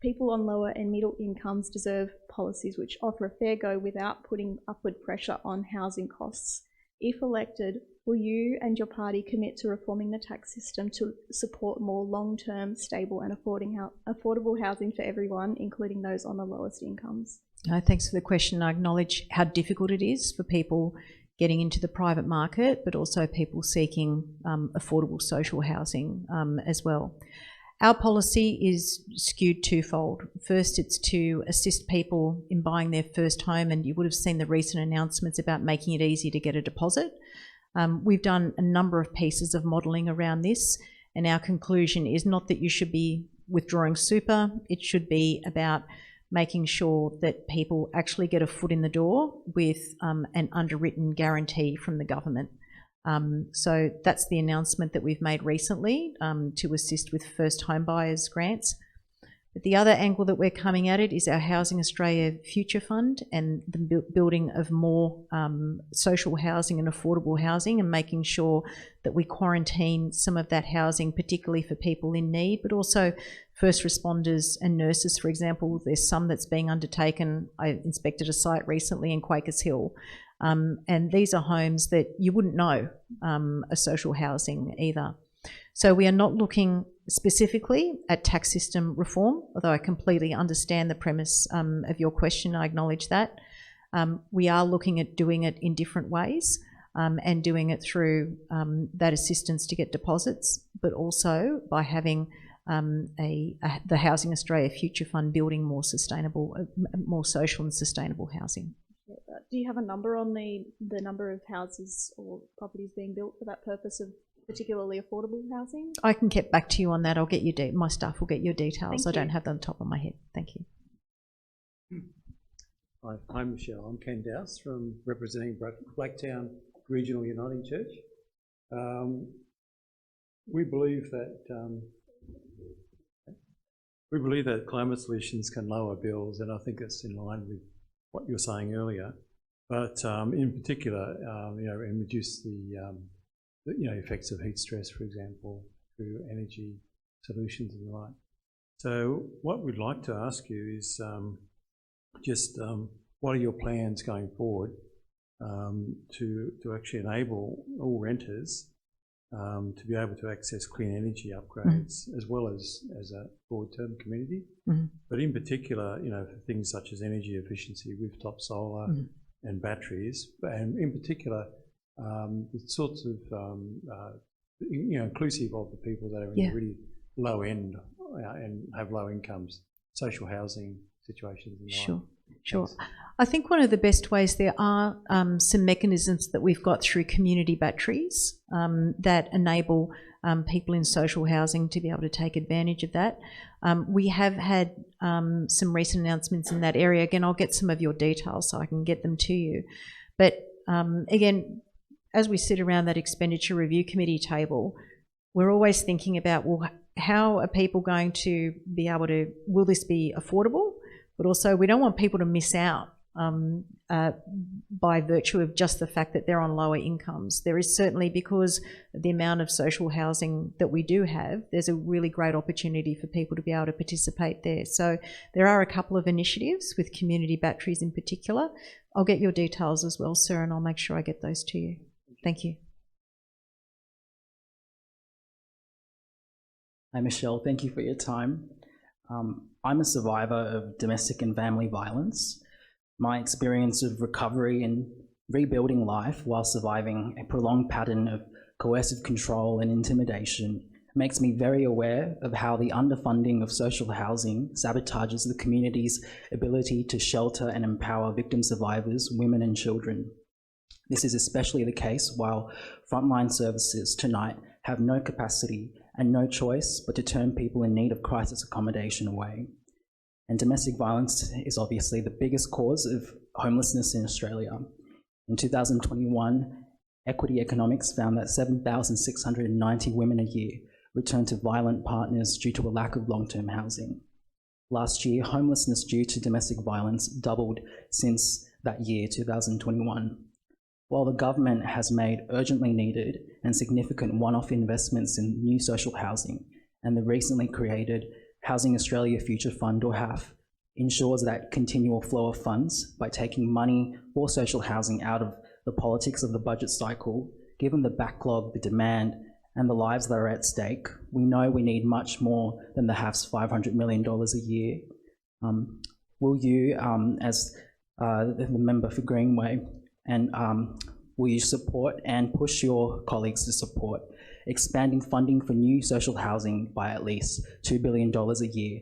People on lower and middle incomes deserve policies which offer a fair go without putting upward pressure on housing costs. If elected, will you and your party commit to reforming the tax system to support more long-term, stable and affordable housing for everyone, including those on the lowest incomes? Thanks for the question. I acknowledge how difficult it is for people getting into the private market, but also people seeking affordable social housing as well. Our policy is skewed twofold. First, it's to assist people in buying their first home, and you would have seen the recent announcements about making it easy to get a deposit. We've done a number of pieces of modelling around this, and our conclusion is not that you should be withdrawing super, it should be about making sure that people actually get a foot in the door with an underwritten guarantee from the government. So that's the announcement that we've made recently to assist with first home buyers grants. But the other angle that we're coming at it is our Housing Australia Future Fund and the building of more social housing and affordable housing, and making sure that we quarantine some of that housing, particularly for people in need, but also first responders and nurses, for example. There's some that's being undertaken. I inspected a site recently in Quakers Hill, and these are homes that you wouldn't know are social housing either. So we are not looking specifically at tax system reform, although I completely understand the premise of your question. I acknowledge that. We are looking at doing it in different ways and doing it through that assistance to get deposits, but also by having the Housing Australia Future Fund building more sustainable, more social and sustainable housing. Do you have a number on the number of houses or properties being built for that purpose of particularly affordable housing? I can get back to you on that. I'll get you my staff will get your details. Thank you. I don't have them on top of my head. Thank you. Hi, I'm Michelle. I'm Ken Dowse from representing Blacktown Regional Uniting Church. We believe that climate solutions can lower bills, and I think it's in line with what you were saying earlier. But in particular, and reduce the effects of heat stress, for example, through energy solutions and the like. So what we'd like to ask you is what are your plans going forward to actually enable all renters to be able to access clean energy upgrades as well as a broad-term community, but in particular, for things such as energy efficiency, rooftop solar and batteries, and in particular, the sorts of inclusive of the people that are in the really low end and have low incomes, social housing situations and the like. Sure. I think one of the best ways, there are some mechanisms that we've got through community batteries that enable people in social housing to be able to take advantage of that. We have had some recent announcements in that area. Again, I'll get some of your details so I can get them to you. But again, as we sit around that expenditure review committee table, we're always thinking about, well, how are people going to be able to, will this be affordable? But also we don't want people to miss out by virtue of just the fact that they're on lower incomes. There is certainly, because of the amount of social housing that we do have, there's a really great opportunity for people to be able to participate there. So there are a couple of initiatives with community batteries in particular. I'll get your details as well, sir, and I'll make sure I get those to you. Thank you. Hi, Michelle. Thank you for your time. I'm a survivor of domestic and family violence. My experience of recovery and rebuilding life while surviving a prolonged pattern of coercive control and intimidation makes me very aware of how the underfunding of social housing sabotages the community's ability to shelter and empower victim survivors, women and children. This is especially the case while frontline services tonight have no capacity and no choice but to turn people in need of crisis accommodation away. And domestic violence is obviously the biggest cause of homelessness in Australia. In 2021, Equity Economics found that 7,690 women a year returned to violent partners due to a lack of long-term housing. Last year, homelessness due to domestic violence doubled since that year, 2021. While the government has made urgently needed and significant one-off investments in new social housing, and the recently created Housing Australia Future Fund, or HAF, ensures that continual flow of funds by taking money for social housing out of the politics of the budget cycle, given the backlog, the demand, and the lives that are at stake, we know we need much more than the HAF's $500 million a year. Will you, as the member for Greenway, and will you support and push your colleagues to support expanding funding for new social housing by at least $2 billion a year,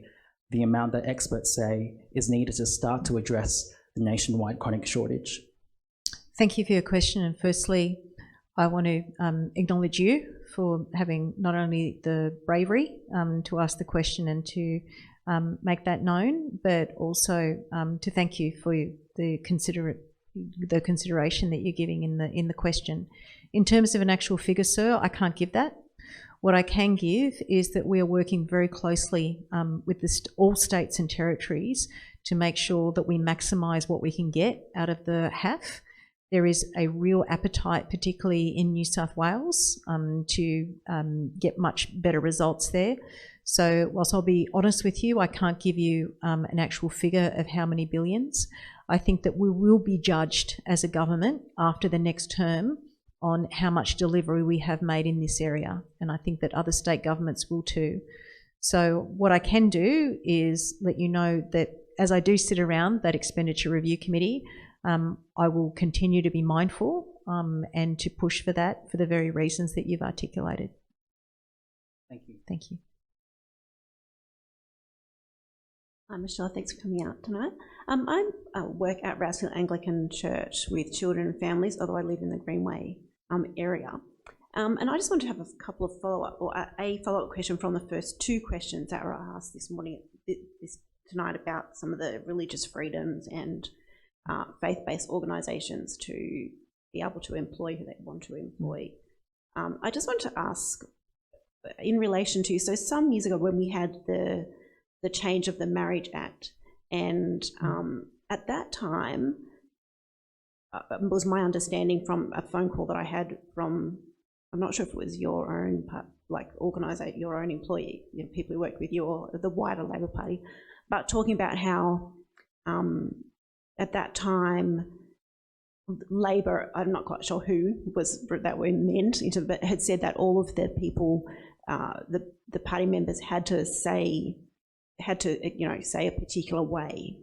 the amount that experts say is needed to start to address the nationwide chronic shortage? Thank you for your question. And firstly, I want to acknowledge you for having not only the bravery to ask the question and to make that known, but also to thank you for the consideration that you're giving in the question. In terms of an actual figure, sir, I can't give that. What I can give is that we are working very closely with all states and territories to make sure that we maximise what we can get out of the HAF. There is a real appetite, particularly in New South Wales, to get much better results there. So whilst I'll be honest with you, I can't give you an actual figure of how many billions. I think that we will be judged as a government after the next term on how much delivery we have made in this area. And I think that other state governments will too. So what I can do is let you know that as I do sit around that expenditure review committee, I will continue to be mindful and to push for that for the very reasons that you've articulated. Thank you. Thank you. Hi Michelle, thanks for coming out tonight. I work at Rouse Anglican Church with children and families, although I live in the Greenway area. And I just want to have a couple of a follow-up question from the first two questions that were asked this morning, tonight, about some of the religious freedoms and faith-based organisations to be able to employ who they want to employ. I just want to ask, in relation to, so some years ago when we had the change of the Marriage Act, and at that time, was my understanding from a phone call that I had from, I'm not sure if it was your own, your own employee, people who work with you or the wider Labor Party, but talking about how at that time, Labor, I'm not quite sure who was that were meant, but had said that all of the people, the party members had to say a particular way,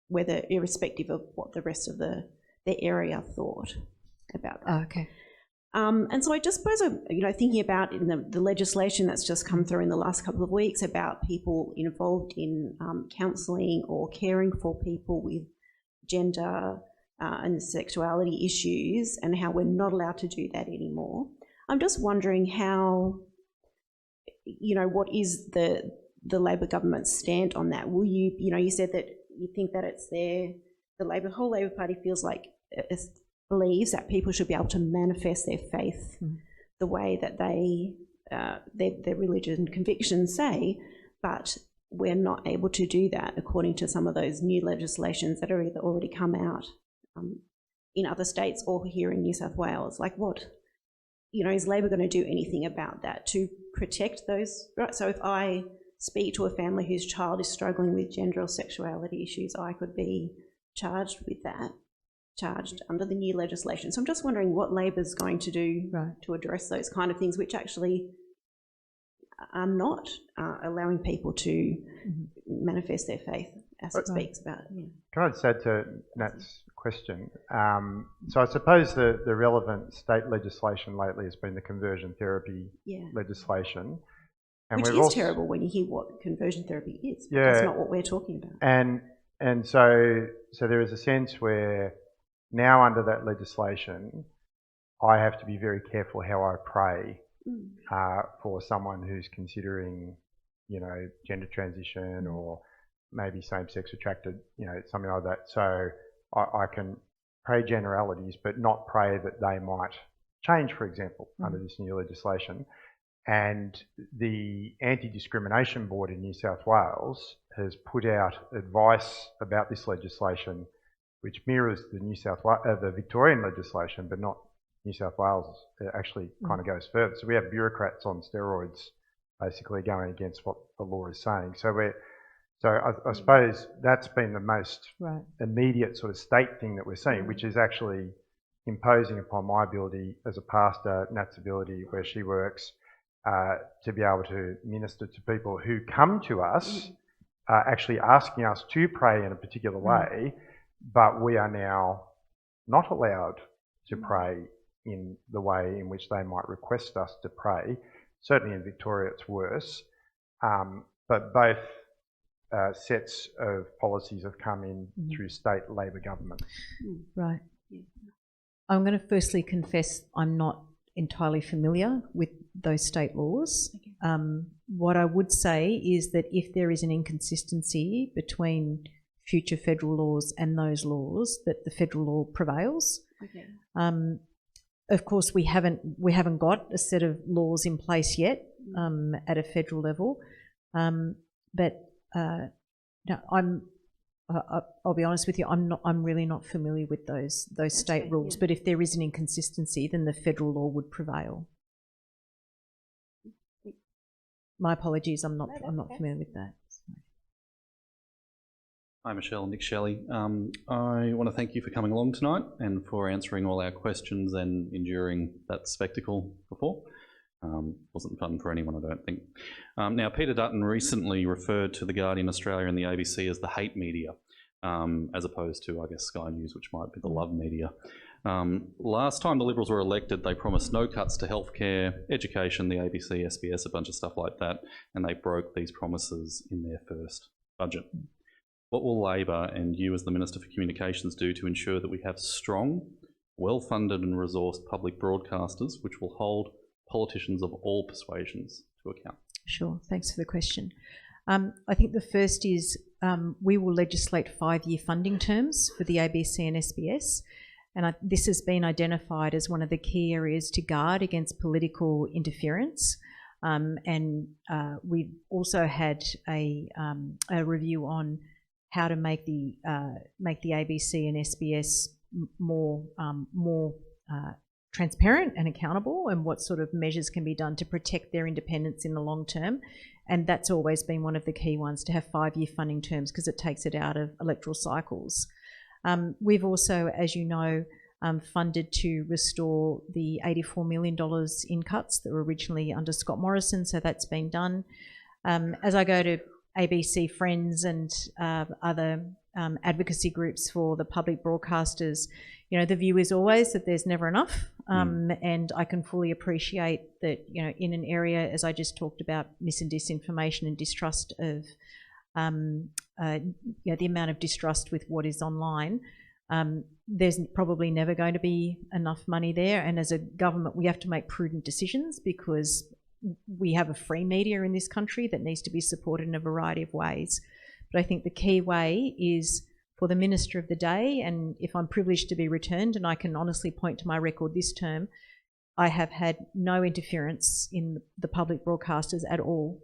whether irrespective of what the rest of the area thought about that. Oh, okay. And so I just suppose, thinking about in the legislation that's just come through in the last couple of weeks about people involved in counselling or caring for people with gender and sexuality issues, and how we're not allowed to do that anymore. I'm just wondering how, what is the Labor government's stand on that? Will you, you said that you think that it's there, the whole Labor Party feels like it believes that people should be able to manifest their faith the way that they, their religion convictions say, but we're not able to do that according to some of those new legislations that are either already come out in other states or here in New South Wales. Like what, is Labor going to do anything about that to protect those rights? So if I speak to a family whose child is struggling with gender or sexuality issues, I could be charged with that, charged under the new legislation. So I'm just wondering what Labor's going to do to address those kind of things, which actually are not allowing people to manifest their faith, as it speaks about. Yeah. Can I just add to Nat's question? So I suppose the relevant state legislation lately has been the conversion therapy legislation. And which is terrible when you hear what conversion therapy is, but that's not what we're talking about. And so there is a sense where now under that legislation, I have to be very careful how I pray for someone who's considering, gender transition or maybe same-sex attracted, something like that. So I can pray generalities, but not pray that they might change, for example, under this new legislation. And the Anti-Discrimination Board in New South Wales has put out advice about this legislation, which mirrors the Victorian legislation, but not New South Wales. It actually kind of goes further. So we have bureaucrats on steroids basically going against what the law is saying. So I suppose that's been the most immediate sort of state thing that we're seeing, which is actually imposing upon my ability as a pastor, Nat's ability where she works, to be able to minister to people who come to us, actually asking us to pray in a particular way, but we are now not allowed to pray in the way in which they might request us to pray. Certainly in Victoria it's worse, but both sets of policies have come in through state Labor government. Right. I'm going to firstly confess I'm not entirely familiar with those state laws. What I would say is that if there is an inconsistency between future federal laws and those laws, that the federal law prevails. Of course, we haven't got a set of laws in place yet at a federal level, but no, I'll be honest with you. I'm really not familiar with those state rules. But if there is an inconsistency, then the federal law would prevail. My apologies. I'm not familiar with that. Hi, Michelle. Nick Shelley. I want to thank you for coming along tonight and for answering all our questions and enduring that spectacle before. Wasn't fun for anyone, I don't think. Now, Peter Dutton recently referred to The Guardian Australia and the ABC as the hate media, as opposed to, I guess, Sky News, which might be the love media. Last time the Liberals were elected, they promised no cuts to healthcare, education, the ABC, SBS, a bunch of stuff like that, and they broke these promises in their first budget. What will Labor and you as the Minister for Communications do to ensure that we have strong, well-funded and resourced public broadcasters which will hold politicians of all persuasions to account? Sure, thanks for the question. I think the first is we will legislate 5-year funding terms for the ABC and SBS, and this has been identified as one of the key areas to guard against political interference. And we've also had a review on how to make the ABC and SBS more transparent and accountable, and what sort of measures can be done to protect their independence in the long term. And that's always been one of the key ones, to have 5-year funding terms, because it takes it out of electoral cycles. We've also, as you know, funded to restore the $84 million in cuts that were originally under Scott Morrison, so that's been done. As I go to ABC Friends and other advocacy groups for the public broadcasters, the view is always that there's never enough, and I can fully appreciate that, in an area, as I just talked about, mis and disinformation and distrust of, the amount of distrust with what is online, there's probably never going to be enough money there, and as a government we have to make prudent decisions, because we have a free media in this country that needs to be supported in a variety of ways. But I think the key way is for the Minister of the day, and if I'm privileged to be returned, and I can honestly point to my record this term, I have had no interference in the public broadcasters at all.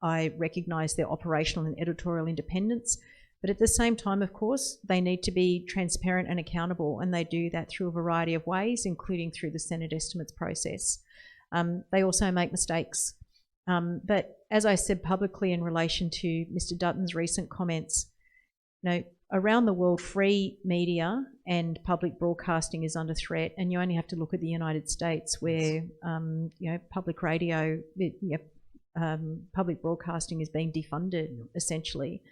I recognise their operational and editorial independence. But at the same time, of course, they need to be transparent and accountable, and they do that through a variety of ways, including through the Senate estimates process. They also make mistakes. But as I said publicly in relation to Mr. Dutton's recent comments, you know, around the world, free media and public broadcasting is under threat, and you only have to look at the United States, where you know, public radio, public broadcasting is being defunded essentially.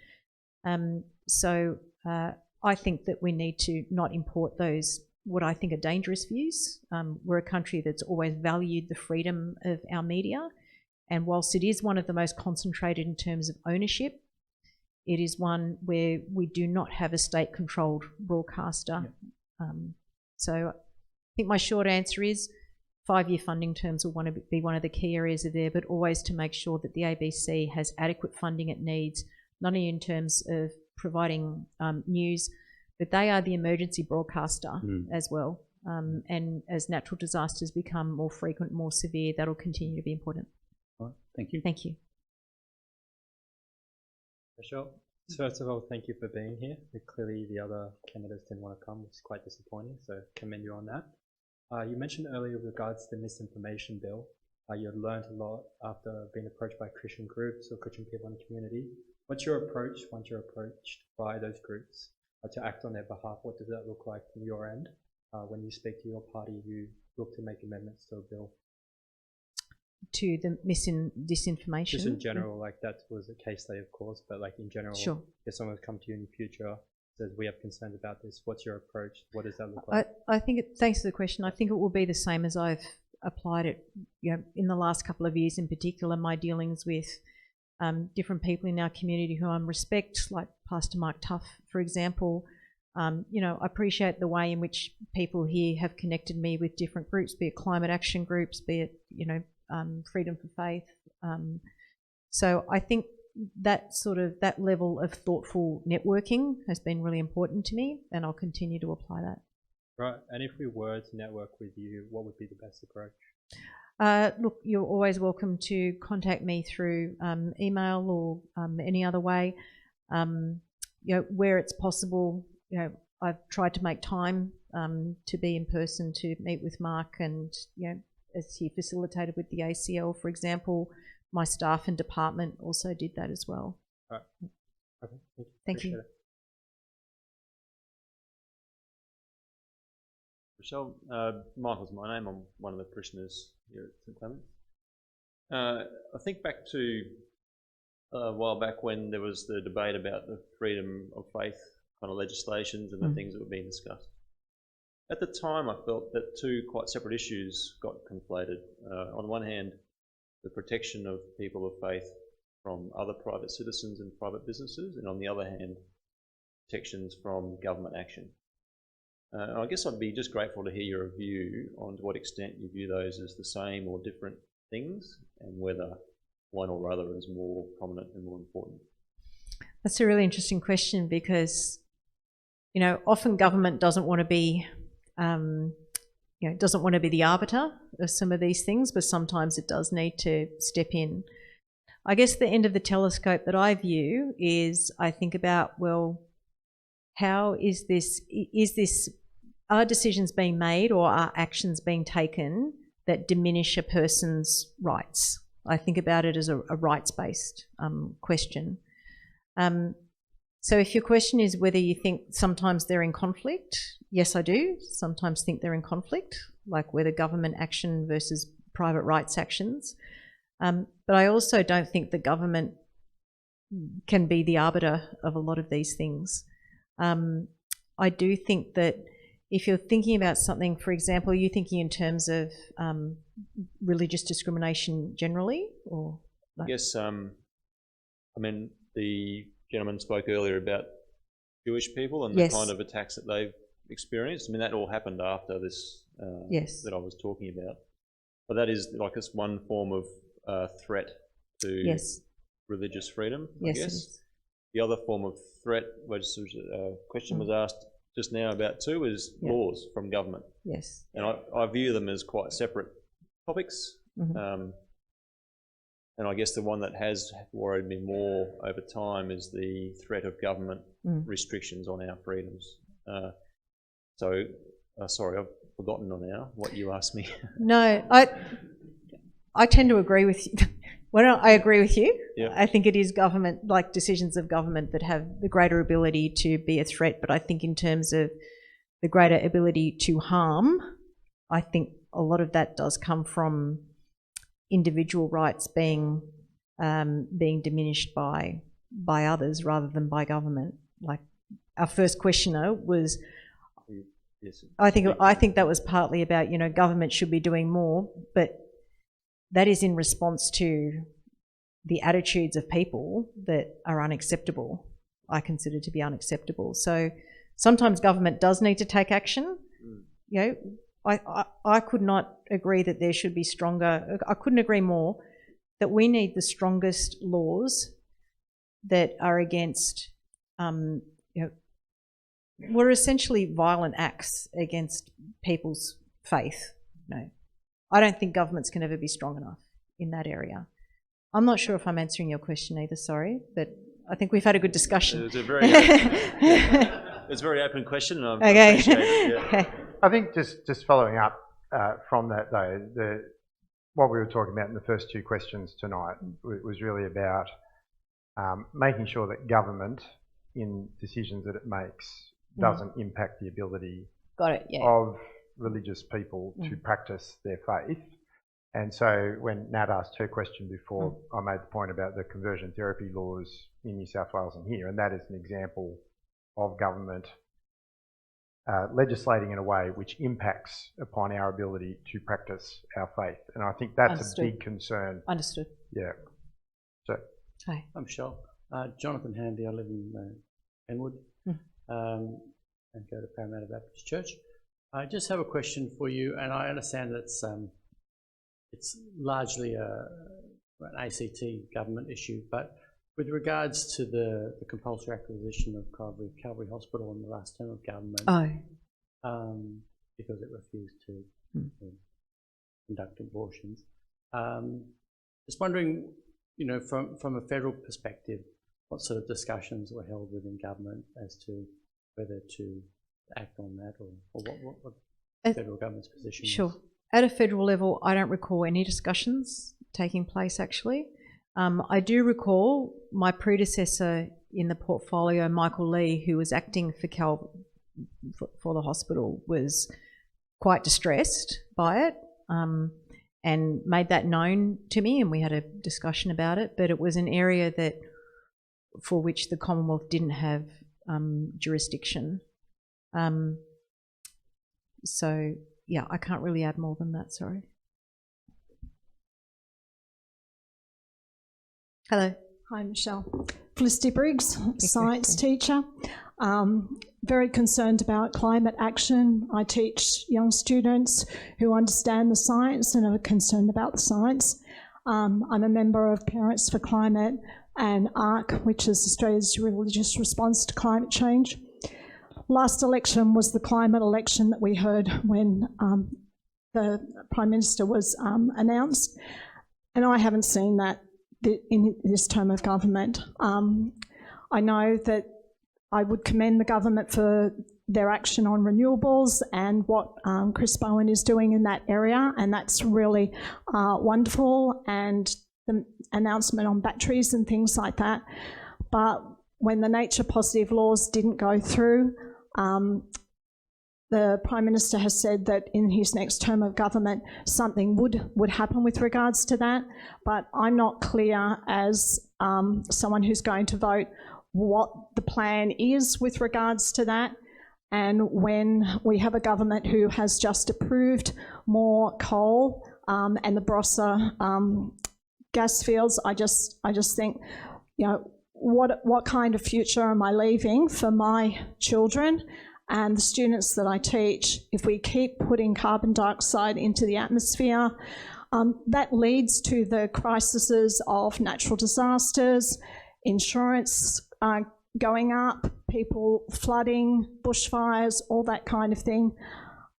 So I think that we need to not import those, what I think are dangerous views. We're a country that's always valued the freedom of our media, and whilst it is one of the most concentrated in terms of ownership, it is one where we do not have a state-controlled broadcaster. So I think my short answer is 5-year funding terms will want to be one of the key areas of there, but always to make sure that the ABC has adequate funding it needs, not only in terms of providing news, but they are the emergency broadcaster as well. And as natural disasters become more frequent, more severe, that'll continue to be important. All right, thank you. Thank you. Michelle, first of all, thank you for being here. Clearly the other candidates didn't want to come, which is quite disappointing, so commend you on that. You mentioned earlier with regards to the misinformation bill, you had learned a lot after being approached by Christian groups or Christian people in the community. What's your approach once you're approached by those groups to act on their behalf? What does that look like from your end when you speak to your party, you look to make amendments to a bill? To the disinformation? Just in general, like that was a case study, of course, but like in general, sure. If someone come to you in the future, says we have concerns about this, what's your approach? What does that look like? I think, thanks for the question, I think it will be the same as I've applied it, you know, in the last couple of years, in particular, my dealings with different people in our community who I respect, like Pastor Mark Tuff, for example. You know, I appreciate the way in which people here have connected me with different groups, be it climate action groups, be it, you know, Freedom for Faith. So I think that that level of thoughtful networking has been really important to me, and I'll continue to apply that. Right, and if we were to network with you, what would be the best approach? Look, you're always welcome to contact me through email or any other way. You know, where it's possible, you know, I've tried to make time to be in person to meet with Mark, and, you know, as he facilitated with the ACL, for example, my staff and department also did that as well. All right. Okay. Thank you. Michelle, Michael's my name. I'm one of the parishioners here at St Clements. I think back to a while back when there was the debate about the freedom of faith kind of legislations and the things that were being discussed. At the time, I felt that two quite separate issues got conflated. On one hand, the protection of people of faith from other private citizens and private businesses, and on the other hand, protections from government action. I guess I'd be just grateful to hear your view on to what extent you view those as the same or different things, and whether one or other is more prominent and more important. That's a really interesting question, because, you know, often government doesn't want to be you know, doesn't want to be the arbiter of some of these things, but sometimes it does need to step in. I guess the end of the telescope that I view is, I think about, well, how is this, are decisions being made or are actions being taken that diminish a person's rights? I think about it as a rights-based question. So if your question is whether you think sometimes they're in conflict, yes, I do. Sometimes think they're in conflict, like whether government action versus private rights actions. But I also don't think the government can be the arbiter of a lot of these things. I do think that if you're thinking about something, for example, are you thinking in terms of religious discrimination generally, or? Like? Yes, I mean, the gentleman spoke earlier about Jewish people and the kind of attacks that they've experienced. I mean, that all happened after this that I was talking about. But that is like it's one form of threat to religious freedom, I guess. The other form of threat, which a question was asked just now about too, is laws from government. Yes. And I view them as quite separate topics. And I guess the one that has worried me more over time is the threat of government restrictions on our freedoms. Sorry, I've forgotten now what you asked me. No, I tend to agree with you. Well, I agree with you. Yeah. I think it is government, like decisions of government, that have the greater ability to be a threat. But I think in terms of the greater ability to harm, I think a lot of that does come from individual rights being diminished by others rather than by government. Like our first questioner was, yes. I think that was partly about, you know, government should be doing more, but that is in response to the attitudes of people that are unacceptable. I consider to be unacceptable. So sometimes government does need to take action. You know, I could not agree that there should be stronger. I couldn't agree more that we need the strongest laws that are against, you know, were essentially violent acts against people's faith. No, I don't think governments can ever be strong enough in that area. I'm not sure if I'm answering your question either, sorry, but I think we've had a good discussion. It was a very, it's a very open question, and I appreciate it. Yeah. Okay. I think just following up from that though, what we were talking about in the first two questions tonight was really about making sure that government, in decisions that it makes, doesn't impact the ability of religious people to practice their faith. And so when Nat asked her question before, I made the point about the conversion therapy laws in New South Wales and here, and that is an example of government legislating in a way which impacts upon our ability to practice our faith. And I think that's a big concern. Understood. Yeah. So. Hi. I'm Michelle. Jonathan Handy. I live in Penwood and go to Parramatta Baptist Church. I just have a question for you, and I understand that it's largely an ACT government issue, but with regards to the compulsory acquisition of Calvary Hospital in the last term of government, because it refused to conduct abortions, just wondering, you know, from a federal perspective, what sort of discussions were held within government as to whether to act on that, or what the federal government's position is? Sure. At a federal level, I don't recall any discussions taking place, actually. I do recall my predecessor in the portfolio, Michael Lee, who was acting for the hospital, was quite distressed by it and made that known to me, and we had a discussion about it. But it was an area for which the Commonwealth didn't have jurisdiction. So, yeah, I can't really add more than that, sorry. Hello. Hi, Michelle. Felicity Briggs, science teacher. Very concerned about climate action. I teach young students who understand the science and are concerned about the science. I'm a member of Parents for Climate and ARC, which is Australia's religious response to climate change. Last election was the climate election that we heard when the Prime Minister was announced, and I haven't seen that in this term of government. I know that I would commend the government for their action on renewables and what Chris Bowen is doing in that area, and that's really wonderful, and the announcement on batteries and things like that. But when the nature positive laws didn't go through, the Prime Minister has said that in his next term of government something would happen with regards to that, but I'm not clear as someone who's going to vote what the plan is with regards to that. And when we have a government who has just approved more coal and the Barossa gas fields, I just think, you know, what kind of future am I leaving for my children and the students that I teach if we keep putting carbon dioxide into the atmosphere? That leads to the crises of natural disasters, insurance going up, people flooding, bushfires, all that kind of thing.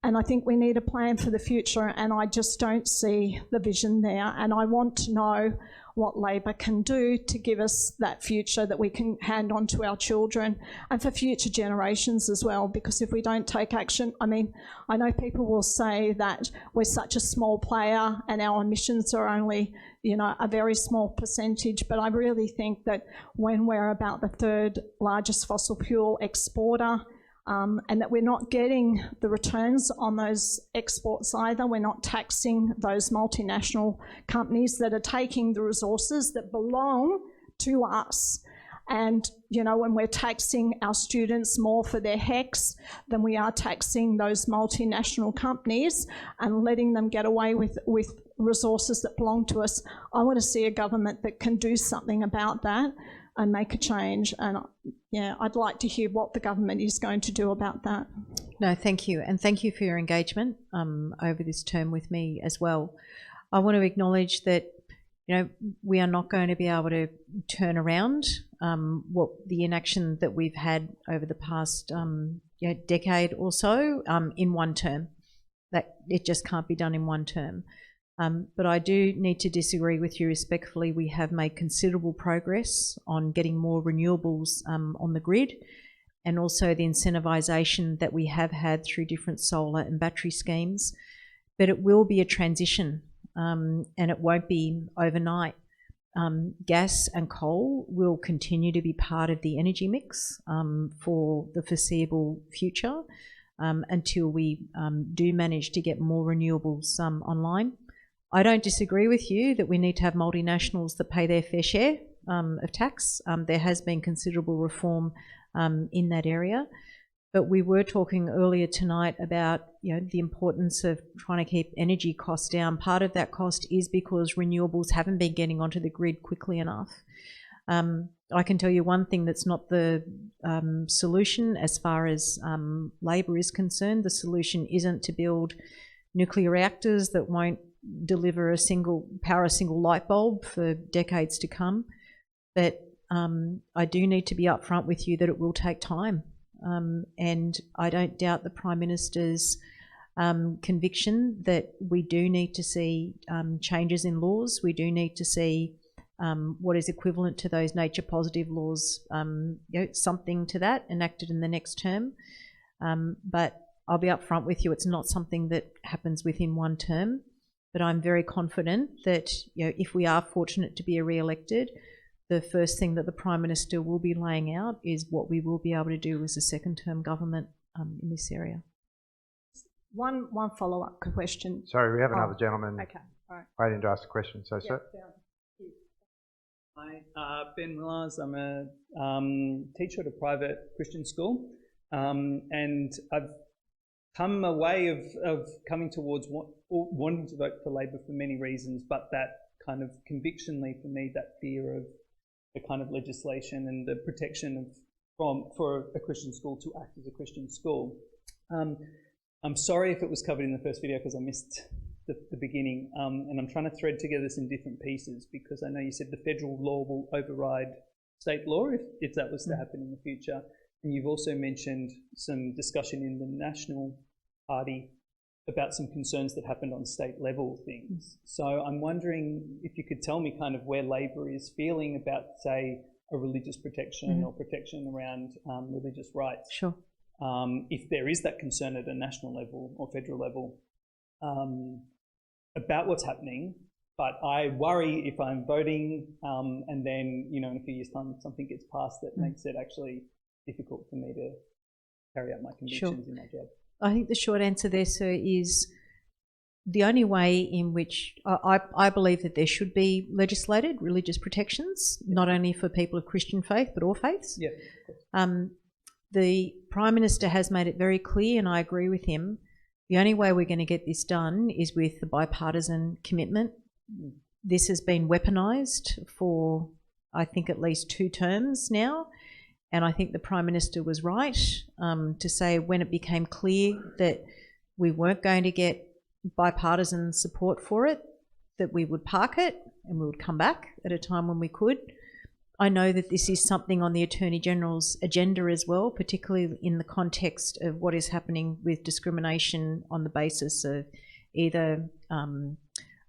And I think we need a plan for the future, and I just don't see the vision there. And I want to know what Labor can do to give us that future that we can hand on to our children and for future generations as well, because if we don't take action, I mean, I know people will say that we're such a small player and our emissions are only, you know, a very small percentage, but I really think that when we're about the third largest fossil fuel exporter, and that we're not getting the returns on those exports either. We're not taxing those multinational companies that are taking the resources that belong to us. And, you know, when we're taxing our students more for their HECS than we are taxing those multinational companies and letting them get away with resources that belong to us, I want to see a government that can do something about that and make a change. And yeah, I'd like to hear what the government is going to do about that. No, thank you. And thank you for your engagement over this term with me as well. I want to acknowledge that, you know, we are not going to be able to turn around what the inaction that we've had over the past decade or so in one term. That it just can't be done in one term. But I do need to disagree with you respectfully. We have made considerable progress on getting more renewables on the grid, and also the incentivisation that we have had through different solar and battery schemes. But it will be a transition, and it won't be overnight. Gas and coal will continue to be part of the energy mix for the foreseeable future until we do manage to get more renewables online. I don't disagree with you that we need to have multinationals that pay their fair share of tax. There has been considerable reform in that area. But we were talking earlier tonight about, you know, the importance of trying to keep energy costs down. Part of that cost is because renewables haven't been getting onto the grid quickly enough. I can tell you one thing that's not the solution as far as Labor is concerned. The solution isn't to build nuclear reactors that won't deliver power a single light bulb for decades to come. But I do need to be upfront with you that it will take time. And I don't doubt the Prime Minister's conviction that we do need to see changes in laws. We do need to see what is equivalent to those nature positive laws, you know, something to that enacted in the next term. But I'll be upfront with you, it's not something that happens within one term. But I'm very confident that, you know, if we are fortunate to be re-elected, the first thing that the Prime Minister will be laying out is what we will be able to do as a second-term government in this area. One follow-up question. Sorry, we have another gentleman waiting to ask a question. So, yeah, sir. Hi, Ben Millars. I'm a teacher at a private Christian school, and I've come a way of coming towards wanting to vote for Labor for many reasons, but that kind of convictionally for me, that fear of the kind of legislation and the protection for a Christian school to act as a Christian school. I'm sorry if it was covered in the first video because I missed the beginning, and I'm trying to thread together some different pieces because I know you said the federal law will override state law if that was to happen in the future. And you've also mentioned some discussion in the National Party about some concerns that happened on state level things. So I'm wondering if you could tell me kind of where Labor is feeling about, say, a religious protection or protection around religious rights. Sure. If there is that concern at a national level or federal level about what's happening, but I worry if I'm voting and then, you know, in a few years' time something gets passed that makes it actually difficult for me to carry out my convictions in my job. I think the short answer there, sir, is the only way in which I believe that there should be legislated religious protections, not only for people of Christian faith, but all faiths. Yeah. The Prime Minister has made it very clear, and I agree with him, the only way we're going to get this done is with the bipartisan commitment. This has been weaponised for, I think, at least 2 terms now. And I think the Prime Minister was right to say when it became clear that we weren't going to get bipartisan support for it, that we would park it and we would come back at a time when we could. I know that this is something on the Attorney General's agenda as well, particularly in the context of what is happening with discrimination on the basis of either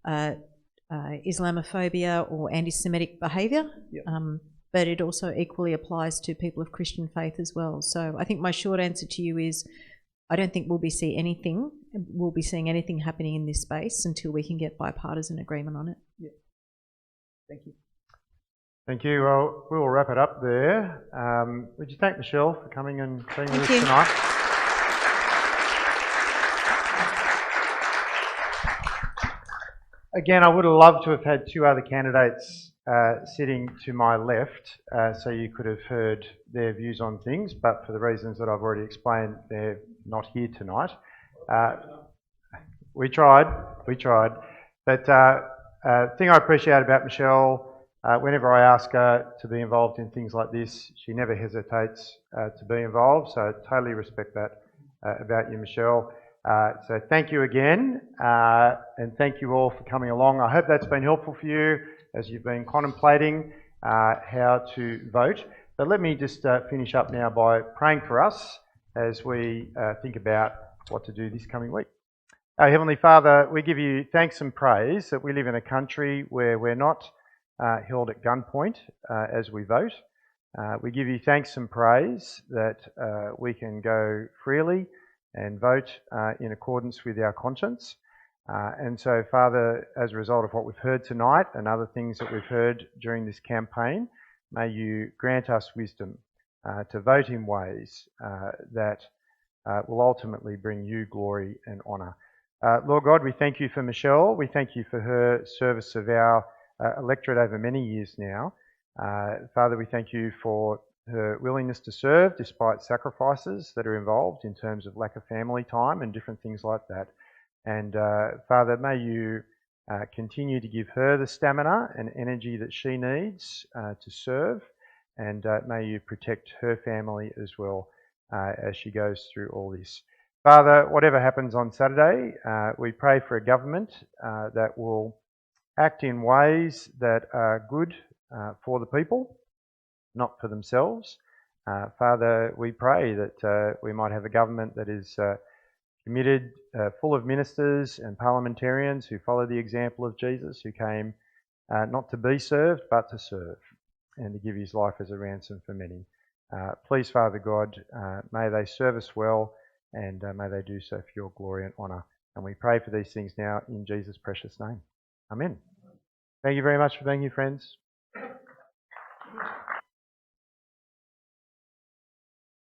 Islamophobia or anti-Semitic behaviour. Yep. But it also equally applies to people of Christian faith as well. So I think my short answer to you is I don't think we'll be seeing anything happening in this space until we can get bipartisan agreement on it. Yeah. Thank you. Thank you. Well, we'll wrap it up there. Would you thank Michelle for coming and being with us you. tonight? Again, I would have loved to have had two other candidates sitting to my left, so you could have heard their views on things, but for the reasons that I've already explained, they're not here tonight. We tried. But the thing I appreciate about Michelle, whenever I ask her to be involved in things like this, she never hesitates to be involved, so I totally respect that about you, Michelle. So thank you again, and thank you all for coming along. I hope that's been helpful for you as you've been contemplating how to vote. But let me just finish up now by praying for us as we think about what to do this coming week. Our Heavenly Father, we give you thanks and praise that we live in a country where we're not held at gunpoint as we vote. We give you thanks and praise that we can go freely and vote in accordance with our conscience. And so, Father, as a result of what we've heard tonight and other things that we've heard during this campaign, may you grant us wisdom to vote in ways that will ultimately bring you glory and honour. Lord God, we thank you for Michelle. We thank you for her service of our electorate over many years now. Father, we thank you for her willingness to serve despite sacrifices that are involved in terms of lack of family time and different things like that. And Father, may you continue to give her the stamina and energy that she needs to serve, and may you protect her family as well as she goes through all this. Father, whatever happens on Saturday, we pray for a government that will act in ways that are good for the people, not for themselves. Father, we pray that we might have a government that is committed, full of ministers and parliamentarians who follow the example of Jesus, who came not to be served, but to serve, and to give his life as a ransom for many. Please, Father God, may they serve us well, and may they do so for your glory and honour. And we pray for these things now in Jesus' precious name. Amen. Thank you very much for being here, friends.